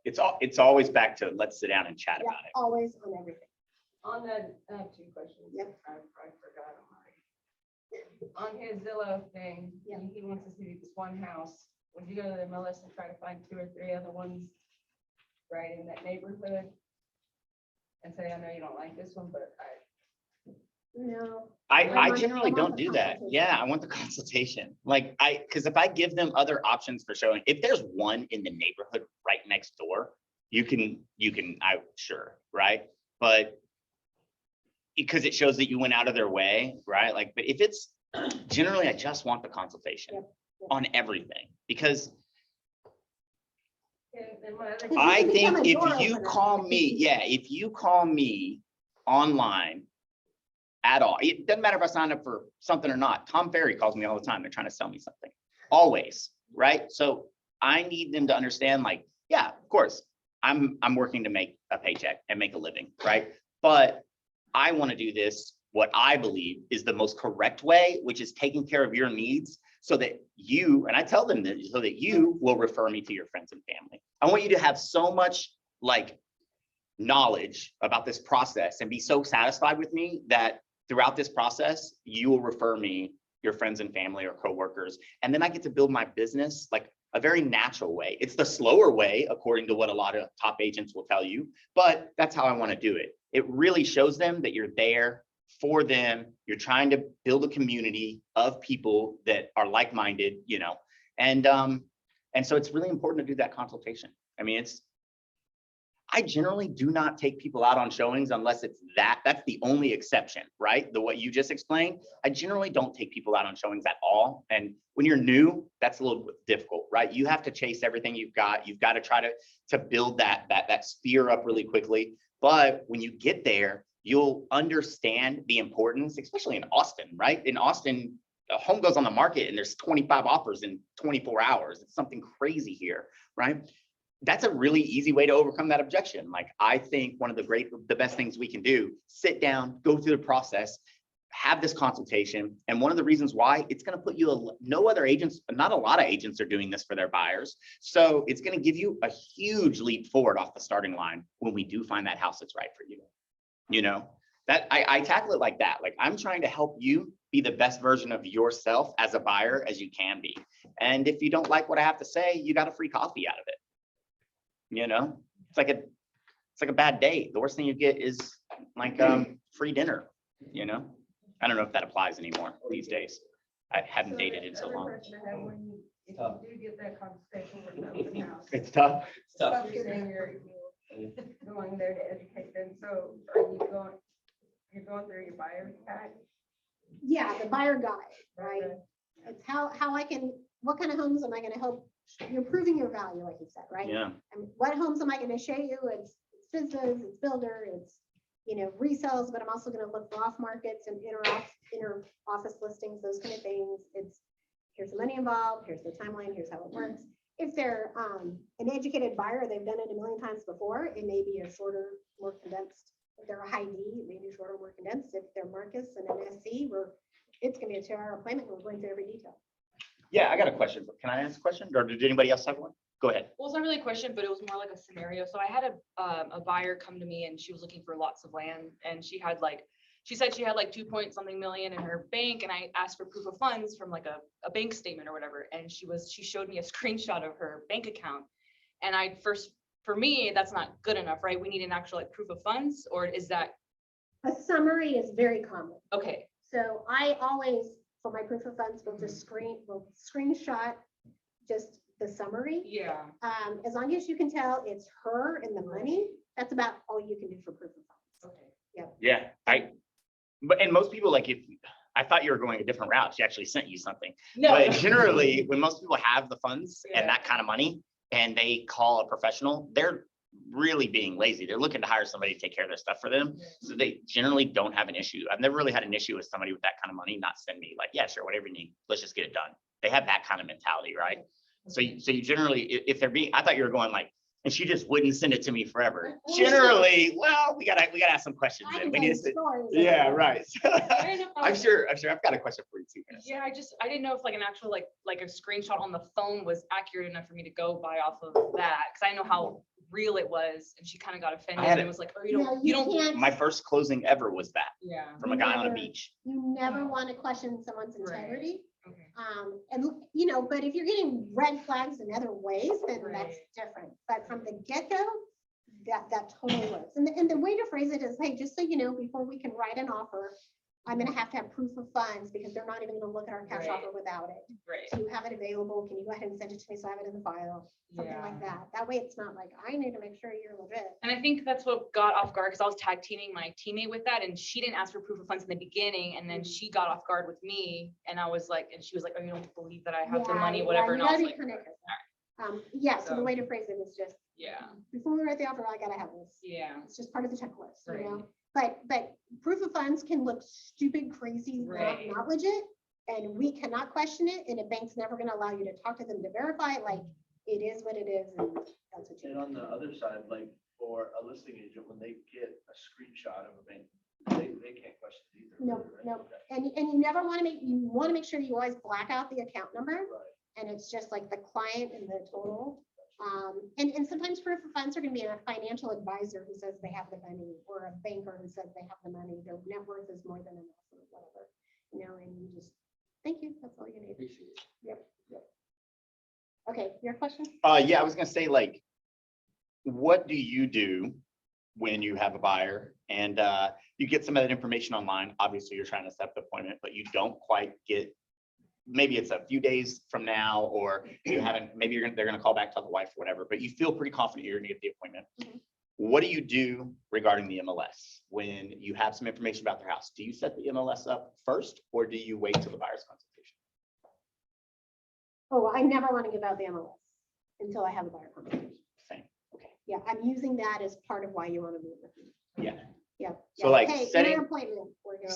It's always back to let's sit down and chat Yeah, about it. always on everything. On that, I have two questions. Yep. I forgot them already. On his Zillow thing, Yeah. he wants to see this one house. Would you go to the MLS and try to find 2 or 3 other ones right in that neighborhood? And say, I know you don't like this one, but No. I want- generally I want don't the do that. consultation. Yeah, I want the consultation. Like because if I give them other options for showing, if there's one in the neighborhood right next door, you can, sure, right? But because it shows that you went out of their way, right? Like, but if it's generally, I just want the consultation Yep. on everything because and my other Because I you can think become a door if you opener. call me, if you call me online at all, it doesn't matter if I signed up for something or not. Tom Ferry calls me all the time. They're trying to sell me something, always, right? So I need them to understand, like, yeah, of course, I'm working to make a paycheck and make a living, right? But I want to do this, what I believe is the most correct way, which is taking care of your needs so that you, and I tell them that, so that you will refer me to your friends and family. I want you to have so much like knowledge about this process and be so satisfied with me that throughout this process, you will refer me your friends and family or coworkers. And then I get to build my business like a very natural way. It's the slower way, according to what a lot of top agents will tell you, but that's how I want to do it. It really shows them that you're there for them. You're trying to build a community of people that are like-minded, you know, and so it's really important to do that consultation. I mean, I generally do not take people out on showings unless it's that's the only exception, right? What you just explained. I generally don't take people out on showings at all. And when you're new, that's a little bit difficult, right? You have to chase everything you've got. You've got to try to build that sphere up really quickly. But when you get there, you'll understand the importance, especially in Austin, right? In Austin, a home goes on the market and there's 25 offers in 24 hours. It's something crazy here, right? that's a really easy way to overcome that objection. Like, I think one of the best things we can do, sit down, go through the process, have this consultation. And one of the reasons why, it's going to put you, no other agents, not a lot of agents are doing this for their buyers. So it's going to give you a huge leap forward off the starting line when we do find that house that's right for you. You know, that I tackle it like that. Like, I'm trying to help you be the best version of yourself as a buyer as you can be. And if you don't like what I have to say, you got a free coffee out of it. You know, it's like a bad date. The worst thing you get is like free dinner, you know? I don't know if that applies anymore these days. I haven't dated in so long. If you do get that conversation with the open house. It's tough. It's tough. You're saying you're going there to educate them, so are you're going through your buyer's pack? Yeah, the buyer guide, right? It's how I can, what kind of homes am I gonna help? You're proving your value, like you said, right? Yeah. And what homes am I gonna show you? It's business, it's builder, it's, you know, resales, but I'm also gonna look for off markets and inter office listings, those kind of things. It's, here's the money involved, here's the timeline, here's how it works. If they're an educated buyer, they've done it a million times before, it may be a shorter, more condensed. If they're a high D, maybe shorter, more condensed. If they're Marcus and an SC, it's gonna be a 2-hour appointment. We're going through every detail. Yeah, I got a question. Can I ask a question, or did anybody else have one? Go ahead. Well, it's not really a question, but it was more like a scenario. So I had a buyer come to me and she was looking for lots of land, and she said she had like 2 point something million in her bank, and I asked for proof of funds from like a bank statement or whatever. And she showed me a screenshot of her bank account. And for me, that's not good enough, right? We need an actual like proof of funds, or is that? A summary is very common. Okay. So I always, for my proof of funds, will screenshot just the summary. Yeah. As long as you can tell it's her and the money, that's about all you can do for proof of funds. Okay. Yeah, and most people, like, if I thought you were going a different route, she actually sent you something. No. But generally, when most people have the funds Yeah. and that kind of money, and they call a professional, they're really being lazy. They're looking to hire somebody to take care of their stuff for them. So they generally don't have an issue. I've never really had an issue with somebody with that kind of money not send me like, yeah, sure, whatever you need, let's just get it done. They have that kind of mentality, right? So you generally, if they're being, I thought you were going like, and she just wouldn't send it to me forever. Generally, well, we gotta ask some questions. I then. can We tell need you to sit- stories. Yeah, right. I didn't know if I I'm was- sure I've got a question for you too. Vanessa. Yeah, I didn't know if like an actual like a screenshot on the phone was accurate enough for me to go by off of that, because I know how real it was, and she kind of got offended had and it- was like, oh, No, you don't. can't- My first closing ever was that Yeah. from a guy on a Never. beach. You never want to question someone's Right. integrity. Okay. And you know, but if you're getting red flags in other ways, then that's Right. different. But from the get-go, that totally works. And the way to phrase it is, hey, just so you know, before we can write an offer, I'm gonna have to have proof of funds because they're not even gonna look at our cash Right. offer without it. Right. Do you have it available? Can you go ahead and send it to me so I have it in the file? Something like that. That way it's not like, I need to make sure you're legit. And I think that's what got off guard, because I was tag teaming my teammate with that, and she didn't ask for proof of funds in the beginning, and then she got off guard with me, and I was like, and she was like, oh, you don't believe that I have the Yeah, money, yeah, whatever, you and I was gotta be like, careful. all Yeah, so the So- way to phrase it is just, yeah, before we write the offer, I gotta have this. yeah, It's just part of the checklist, you Right. know? But proof of funds can look stupid, crazy, Right. not legit, and we cannot question it, and a bank's never gonna allow you to talk to them to verify it, like, it is what it is, and that's what you And do. on the other side, like for a listing agent, when they get a screenshot of a bank, they can't question it either. No, right? no. Okay. And you never wanna make sure you always black out the account number, Right. and it's just like the client and the total. And sometimes proof of funds are gonna be a financial advisor who says they have the money, or a banker who says they have the money, their net worth is more than enough, or whatever, you know, and you just, thank you, that's all you need. Appreciate it. Yep. Okay, your question? Yeah, I was gonna say, like, what do you do when you have a buyer and you get some of that information online? Obviously, you're trying to set up the appointment, but you don't quite get, maybe it's a few days from now, or you haven't, maybe they're gonna call back to the wife or whatever, but you feel pretty confident you're gonna get the appointment. Mhm. What do you do regarding the MLS when you have some information about their house? Do you set the MLS up first, or do you wait till the buyer's consultation? Oh, I never wanna give out the MLS until I have a buyer conversation. Same. Okay. Yeah, I'm using that as part of why you wanna meet with me. Yeah. Yeah. So, yeah. like, Hey, setting- appointment. We're gonna-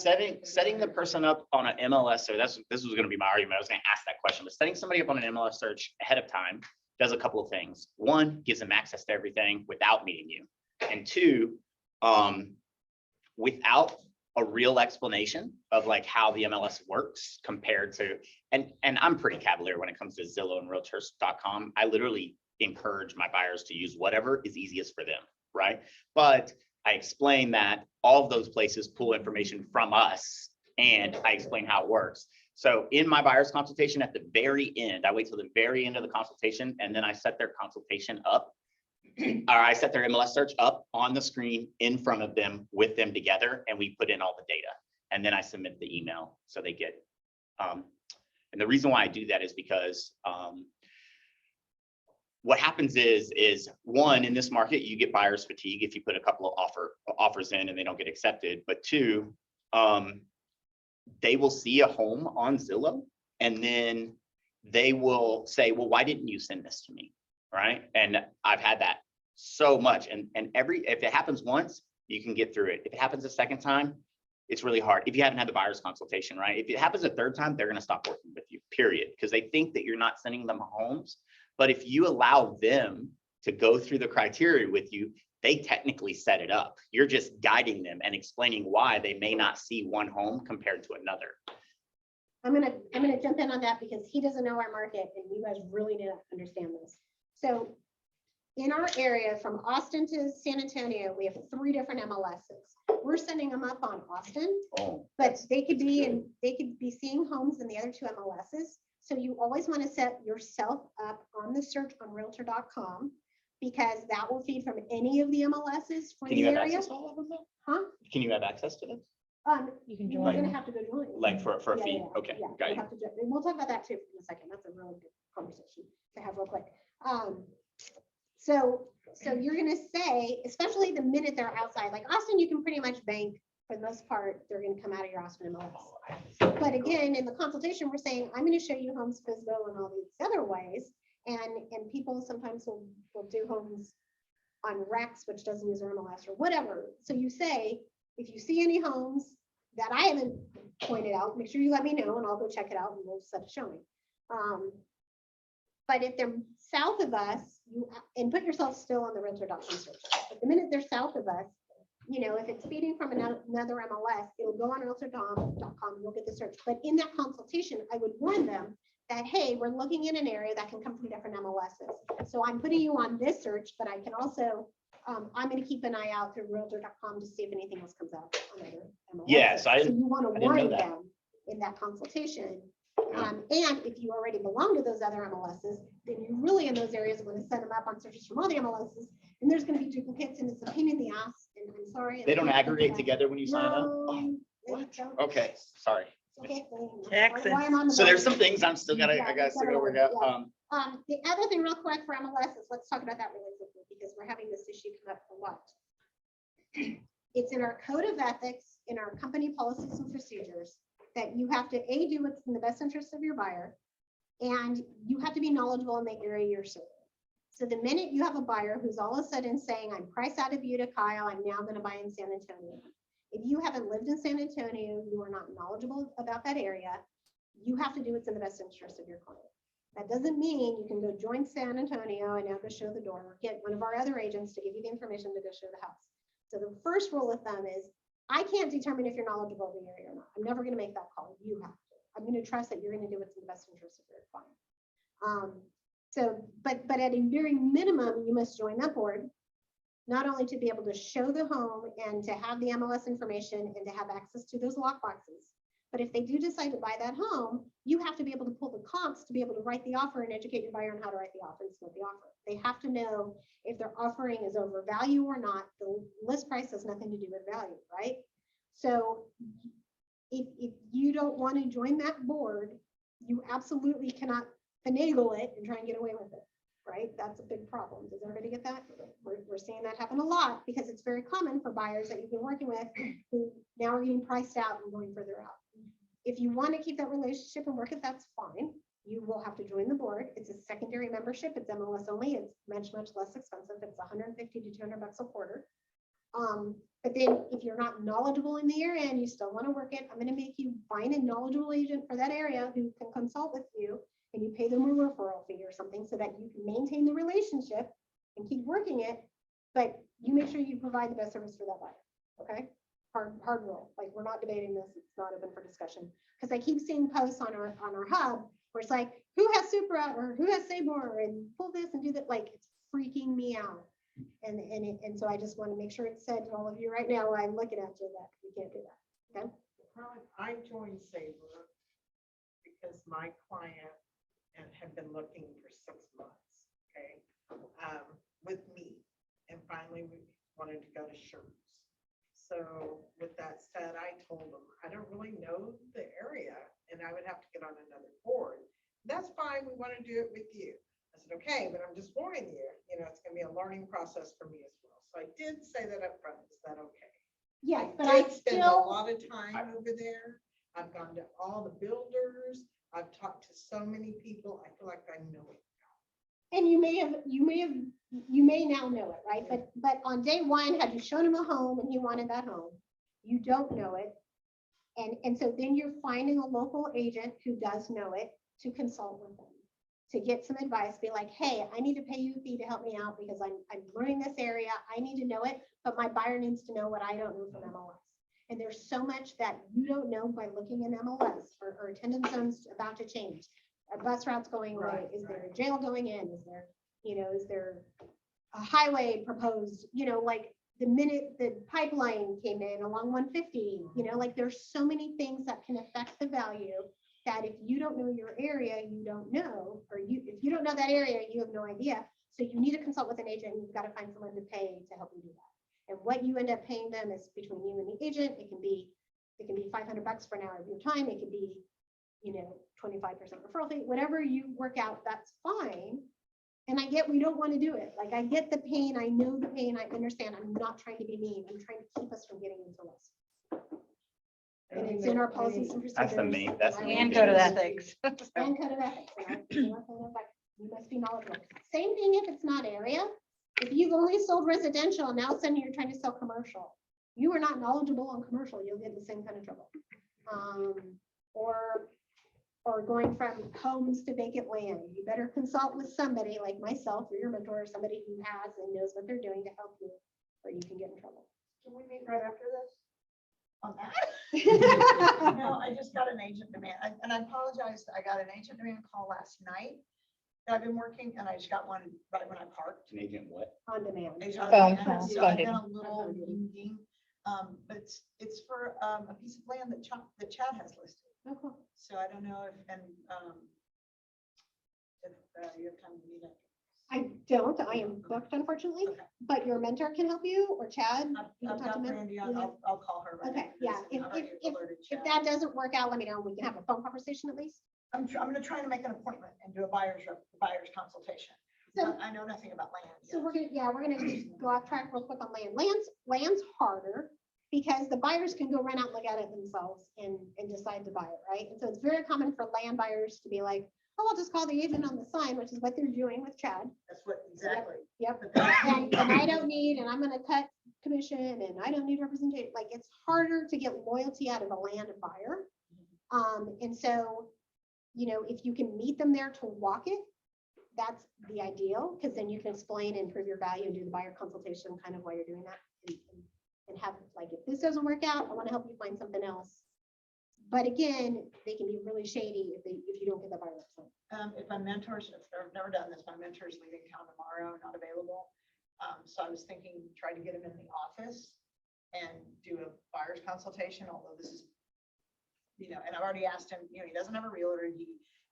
Setting the person up on an MLS, so this was gonna be my argument. I was gonna ask that question, but setting somebody up on an MLS search ahead of time does a couple of things. One, gives them access to everything without meeting you. And two, without a real explanation of like how the MLS works compared to, and I'm pretty cavalier when it comes to Zillow and Realtors.com. I literally encourage my buyers to use whatever is easiest for them, right? But I explain that all of those places pull information from us, and I explain how it works. So in my buyer's consultation at the very end, I wait till the very end of the consultation, and then I set their consultation up, or I set their MLS search up on the screen in front of them with them together, and we put in all the data. And then I submit the email so they get, and the reason why I do that is because what happens is one, in this market, you get buyer's fatigue if you put a couple of offers in and they don't get accepted. But two, they will see a home on Zillow and then they will say, well, why didn't you send this to me? Right. And I've had that so much. And if it happens once, you can get through it. If it happens a second time, it's really hard. If you haven't had the buyer's consultation, right? If it happens a third time, they're going to stop working with you, period. Because they think that you're not sending them homes. But if you allow them to go through the criteria with you, they technically set it up. You're just guiding them and explaining why they may not see one home compared to another. I'm gonna jump in on that because he doesn't know our market and you guys really need to understand this. So in our area from Austin to San Antonio, we have 3 different MLSs. We're sending them up on Austin, but they could be seeing homes in the other 2 MLSs. So you always want to set yourself up on the search on Realtor.com because that will feed from any of the MLSs for Can the you have area. access to all of them though? Huh? Can you have access to them? You can You're join. gonna have to go join. Like for a Yeah, fee? yeah, Okay, yeah, got you'll you. have to join. And we'll talk about that too in a second. That's a really good conversation to have real quick. So you're gonna say, especially the minute they're outside, like Austin, you can pretty much bank for the most part, they're gonna come out of your Austin MLS. But again, in the consultation, we're saying, I'm gonna show you homes FSBO and all these other ways. And people sometimes will do homes on Rex, which doesn't use their MLS or whatever. So you say, if you see any homes that I haven't pointed out, make sure you let me know and I'll go check it out and we'll set a showing. But if they're south of us, and put yourself still on the Realtor.com search. But the minute they're south of us, you know, if it's feeding from another MLS, it'll go on Realtor.com, you'll get the search. But in that consultation, I would warn them that, hey, we're looking in an area that can come from different MLSs. So I'm putting you on this search, but I can also, I'm going to keep an eye out through Realtor.com to see if anything else comes out on other MLSs. Yes, so you want to didn't know warn that. them in that consultation. And if you already belong to those other MLSs, then you really in those areas want to set them up on searches from all the MLSs, and there's going to be duplicates, and it's a pain in the ass. And I'm sorry. They don't aggregate together when you sign up? No, Oh, they what? don't. Okay, sorry. It's okay. Texas. Why I'm on the So there's board. some things I still gotta work out. Yeah. The other thing real quick for MLS is let's talk about that really quickly because we're having this issue come up a lot. It's in our code of ethics, in our company policies and procedures that you have to do what's in the best interest of your buyer, and you have to be knowledgeable in the area you're serving. So the minute you have a buyer who's all of a sudden saying, I'm priced out of Utah, Kyle, I'm now going to buy in San Antonio. If you haven't lived in San Antonio, you are not knowledgeable about that area, you have to do what's in the best interest of your client. That doesn't mean you can go join San Antonio and now go show the door, or get one of our other agents to give you the information to go show the house. So the first rule of thumb is, I can't determine if you're knowledgeable in the area or not. I'm never going to make that call. You have to. I'm going to trust that you're going to do what's in the best interest of your client. But at a very minimum, you must join that board, not only to be able to show the home and to have the MLS information and to have access to those lock boxes. But if they do decide to buy that home, you have to be able to pull the comps to be able to write the offer and educate your buyer on how to write the offer and submit the offer. They have to know if their offering is over value or not. The list price has nothing to do with value, right? So if you don't want to join that board, you absolutely cannot finagle it and try and get away with it, right? That's a big problem. Does everybody get that? We're seeing that happen a lot because it's very common for buyers that you've been working with who now are getting priced out and going further out. If you want to keep that relationship and work it, that's fine. You will have to join the board. It's a secondary membership. It's MLS only. It's much, much less expensive. It's 150 to 200 bucks a quarter. But then if you're not knowledgeable in the area and you still want to work it, I'm going to make you find a knowledgeable agent for that area who can consult with you and you pay them a referral fee or something so that you can maintain the relationship and keep working it, but you make sure you provide the best service for that buyer, okay? Hard rule, like, we're not debating this, it's not open for discussion. Because I keep seeing posts on our hub where it's like, who has Supra or who has Sabor and pull this and do that, like, it's freaking me out. And so I just want to make sure it's said to all of you right now, while I'm looking at you, that we can't do that, okay? I joined Sabre because my client had been looking for 6 months, okay, with me. And finally, we wanted to go to Sherman's. So with that said, I told them, I don't really know the area and I would have to get on another board. That's fine, we want to do it with you. I said, okay, but I'm just warning you, it's gonna be a learning process for me as well. So I did say that up front. Is that okay? Yes, but I did spend a still, lot of time over there. I've gone to all the builders. I've talked to so many people. I feel like I know it. and you may now know it, right? But on day one, had you shown him a home and he wanted that home, you don't know it. And so then you're finding a local agent who does know it to consult with them, to get some advice, be like, hey, I need to pay you a fee to help me out because I'm learning this area. I need to know it, but my buyer needs to know what I don't know from MLS. And there's so much that you don't know by looking in MLS or attendance zones about to change. Are bus routes going away? Is there a jail going in? Is there a highway proposed? Like the minute the pipeline came in along 150, like there's so many things that can affect the value that if you don't know your area, you don't know, or if you don't know that area, you have no idea. So you need to consult with an agent. You've got to find someone to pay to help you do that. And what you end up paying them is between you and the agent. It can be $500 for an hour of your time. It could be 25% referral fee, whatever you work out, that's fine. And I get, we don't want to do it. Like, I get the pain. I know the pain. I understand. I'm not trying to be mean. I'm trying to keep us from getting into this. And it's in our policies and procedures. That's the main, that's the main And thing. code of ethics. And code of ethics. You must be knowledgeable. Same thing if it's not area. If you've only sold residential and now suddenly you're trying to sell commercial, you are not knowledgeable on commercial, you'll get the same kind of trouble. Or going from homes to vacant land. You better consult with somebody like myself or your mentor, or somebody who has and knows what they're doing to help you, or you can get in trouble. Can we meet right after this? On that? No, I just got an agent demand, and I apologize, I got an agent demand call last night that I've been working, and I just got one right when I parked. An agent what? On demand. Agent on Phone demand. call, So phone I've been demand. a little meeting, but it's for a piece of land that Chad has listed. Oh, cool. So I don't know if you have time to meet it. I don't, I am booked unfortunately, Okay. but your mentor can help you, or Chad. You can I've talk to got him. Randy, I'll call her. right Okay, after yeah, this, and I've already alerted If Chad. that doesn't work out, let me know. We can have a phone conversation at least. I'm gonna try to make an appointment and do a buyer's consultation. So- But I know nothing about land. So yet. we're gonna just go off track real quick on land. Land's harder because the buyers can go run out and look at it themselves and decide to buy it, right? And so it's very common for land buyers to be like, oh, I'll just call the agent on the sign, which is what they're doing with Chad. That's what, exactly. Yep. But then- And I don't need, and I'm gonna cut commission and I don't need representation. Like, it's harder to get loyalty out of a land buyer. And so, if you can meet them there to walk it, that's the ideal, because then you can explain and prove your value and do the buyer consultation kind of while you're doing that. And have, like, if this doesn't work out, I want to help you find something else. But again, they can be really shady if you don't get the buyer upfront. If my mentors, if I've never done this, my mentor's leaving town tomorrow, not available. So I was thinking, try to get him in the office and do a buyer's consultation, although this is, and I've already asked him, he doesn't have a realtor,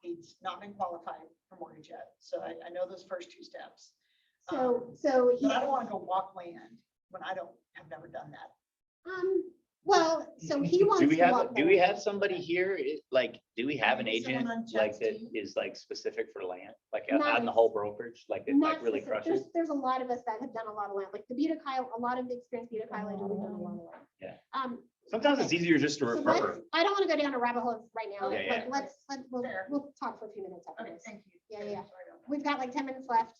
he's not been qualified for mortgage yet. So I know those first 2 steps. So But I don't want to go walk land when I have never done that. well, so he wants Do we to have, walk do we the have somebody here? Like, do we have an Maybe someone agent on like Chad's that team? is like specific for land? Like Not on the whole brokerage, like it Not like really specific. crushes? There's a lot of us that have done a lot of land, like the Buda Kyle, a lot of the experienced Buda Kyle agents have done a lot of land. Yeah. Sometimes it's easier just to So refer. I don't want to go down a rabbit hole right now. Okay, yeah. Like, we'll Fair. talk for a few minutes after Okay, this. thank you. Yeah, yeah. Sorry about that. We've got like 10 minutes left.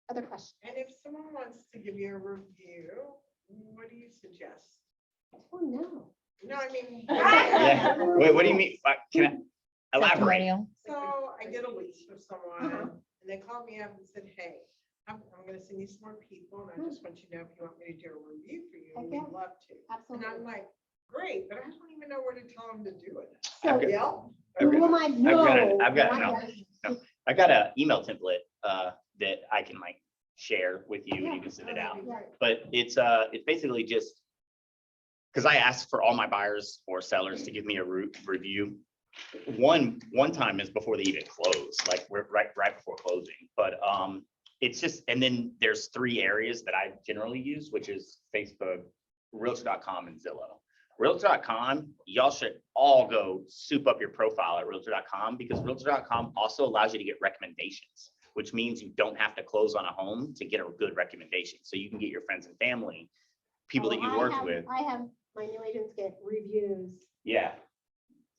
Other questions? And if someone wants to give you a review, what do you suggest? Oh, no. No, I mean. Yeah. Wait, what do you mean? Can Elaborate. testimonial. So I get a lease from someone Uh-huh. and they called me up and said, hey, I'm gonna send you some more people and I just want you to know if you want me to do a review for you, Heck we'd yeah. love to. And I'm Absolutely. like, great, but I don't even know where to tell them to do it. So Okay. Yep. Google my, no. I've got not no. yet. I got an email template that I can like share with you and Yeah. you can send it out. Yeah. But it's basically just, because I asked for all my buyers or sellers to give me a review. One time is before they even close, like we're right before closing, but it's just, and then there's 3 areas that I generally use, which is Facebook, Realtor.com and Zillow. Realtor.com, y'all should all go soup up your profile at Realtor.com because Realtor.com also allows you to get recommendations, which means you don't have to close on a home to get a good recommendation. So you can get your friends and family, people that you work with. I have my new agents get reviews Yeah.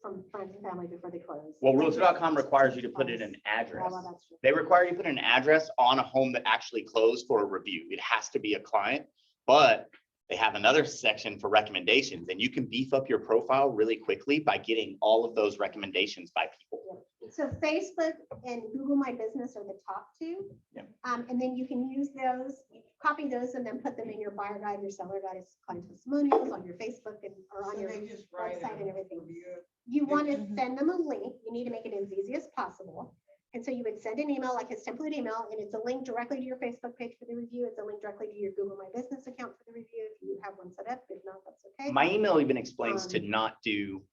from friends and family before they close. Well, Realtor.com requires you to put in an address. Well, that's true. They require you to put an address on a home that actually closed for a review. It has to be a client, but they have another section for recommendations and you can beef up your profile really quickly by getting all of those recommendations by people. So Facebook and Google My Business are the top 2. Yeah. And then you can use those, copy those and then put them in your buyer guide, your seller guide, client testimonials on your Facebook and or on So your they just write website and everything. review. You want to Mhm. send them a link. You need to make it as easy as possible. And so you would send an email, like his template email, and it's a link directly to your Facebook page for the review. It's a link directly to your Google My Business account for the review. If you have one set up, if not, that's okay. My email even explains to not do,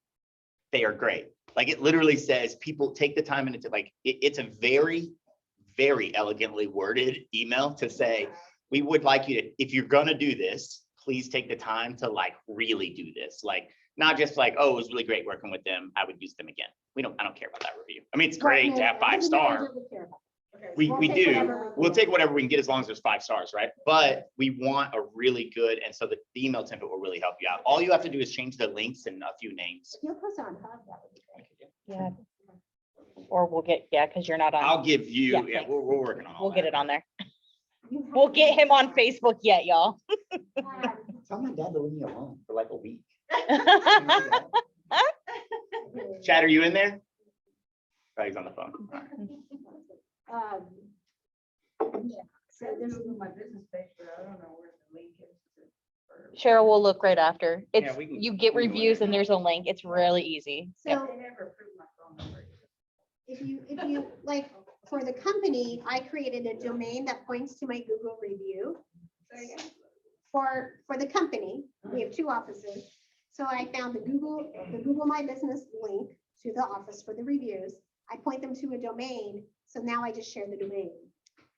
they are great. Like it literally says, people take the time and it's like, it's a very, very elegantly worded email to say, we would like you to, if you're gonna do this, please take the time to like really do this. Like, not just like, oh, it was really great working with them. I would use them again. I don't care about that review. I mean, it's great to have 5 star. Okay, We We'll take do. whatever we We'll can. take whatever we can get as long as there's 5 stars, right? But we want a really good, and so the email template will really help you out. All you have to do is change the links and a few names. If you'll post it on Hub, that would be great. Yeah. Or we'll get, yeah, because you're not I'll on, give you, Yeah, yeah, thanks. we're working on all we'll get that. it on there. You have We'll to get do him on that. Facebook yet, y'all. Tell my dad to leave me alone for like a week. Chad, are you in there? Oh, he's on the phone. All right. Yeah, so there's, My business page, but I don't know where the link is. Cheryl will look right after. It's, we can- you get we can go in reviews there. and there's a link. It's really easy. Yep. so They never approved my phone number. if you, like, for the company, I created a domain that points to my Google review. For the company, we have 2 offices. So I found the Google My Business link to the office for the reviews. I point them to a domain. So now I just share the domain.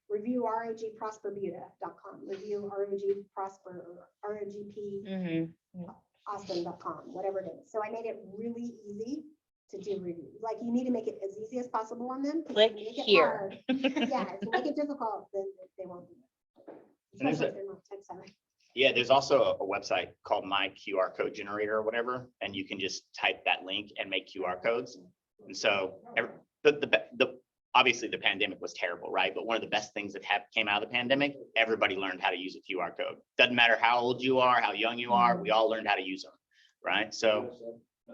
Review ROGProsperbuda.com, review ROGProsper or ROGP Mhm. Austin.com, whatever it is. So I made it really easy to do reviews. Like you need to make it as easy as possible on them. 'cause if Click you make it here. hard- Yeah, if you make it difficult, then they won't do it. And there's Especially a- if they're not tech savvy. Yeah, there's also a website called My QR Code Generator or whatever, and you can just type that link and make QR codes. And so obviously the pandemic was terrible, right? But one of the best things that came out of the pandemic, everybody learned how to use a QR code. Doesn't matter how old you are, how young you are, we all learned how to use them, right? So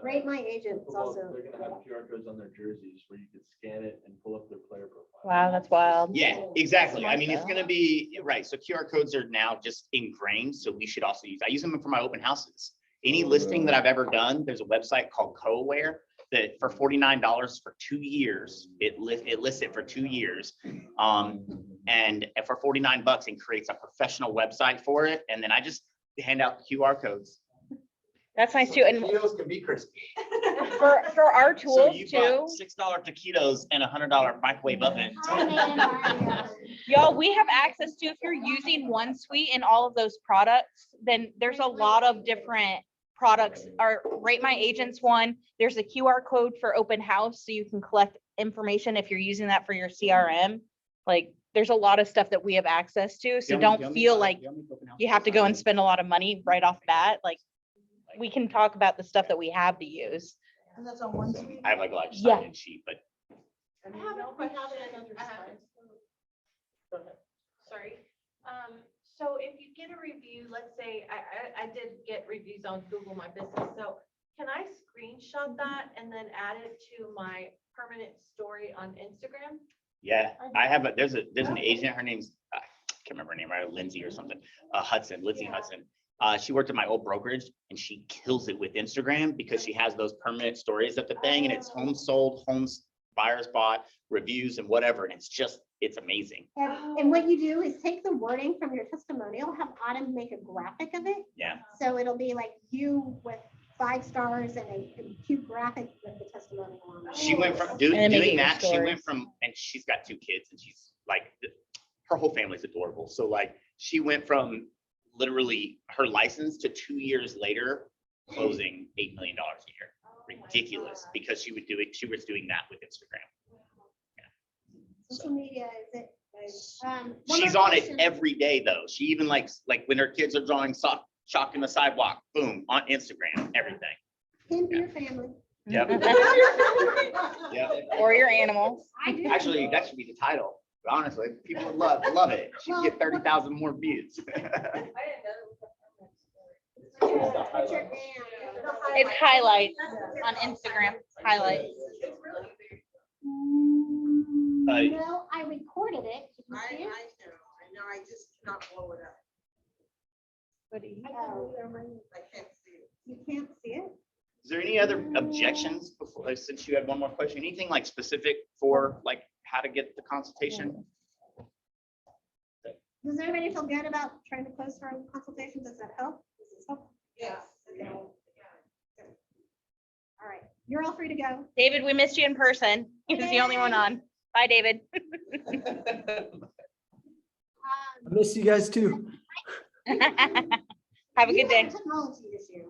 Rate My Agent is also. They're gonna have QR codes on their jerseys where you can scan it and pull up their player profile. Wow, that's wild. yeah, exactly. I Smart mean, it's though. gonna be, right, so QR codes are now just ingrained, so we should also use, I use them for my open houses. Any listing that I've ever done, there's a website called CoAware that for $49 for 2 years, it lists it for 2 years. And for $49, it creates a professional website for it, and then I just hand out QR codes. That's nice too. And Taquitos can be crispy. for our So tools you too, bought $6 taquitos and a $100 microwave oven. y'all, we have access to, if you're using OneSuite and all of those products, then there's a lot of different products. Our Rate My Agents one, there's a QR code for open house, so you can collect information if you're using that for your CRM. Like, there's a lot of stuff that we have access to, so don't feel like you have to go and spend a lot of money right off the bat. Like, we can talk about the stuff that we have to use. And that's on one suite. I have like a large Yeah. sign-in sheet, but And I have a no, we have it in other question. slides. Go ahead. Sorry. So if you get a review, let's say I did get reviews on Google My Business. So can I screenshot that and then add it to my permanent story on Instagram? Yeah, I have there's an agent, her name's, I can't remember her name, right? Lindsay or something, Lindsay Yeah. Hudson. She worked at my old brokerage and she kills it with Instagram because she has those permanent stories at the thing and it's homes sold, homes buyers bought, reviews and whatever. And it's amazing. And what you do is take the wording from your testimonial, have Autumn make a graphic of it. Yeah. So it'll be like you with 5 stars and a cute graphic with the testimonial on it. She went from And then make it doing your that, she story. went from, and she's got 2 kids and she's like, her whole family's adorable. So like, she went from literally her license to 2 years later, closing $8 million a year. Ridiculous, because she was doing that with Instagram. Social media is it. One She's more on it question. every day though. She even likes, like when her kids are drawing chalk in the sidewalk, boom, on Instagram, everything. Pin for your family. Yep. Yep. Or your animals. I do. Actually, that should be the title. Honestly, people would love it. She could get 30,000 more views. I didn't know. Put your name. It's highlights on Instagram, highlights. No, I recorded it. Did you I see it? know, I just cannot blow it up. Oh, I can't see it. you can't see it? Is there any other objections before, since you had one more question, anything like specific for like how to get the consultation? Does everybody feel good about trying to close for a consultation? Does that help? Does this help? Yes. Okay. All right, you're all free to go. David, we missed you in person. He was the only one on. Bye, David. I miss you guys too. Have a good day. Technology this year.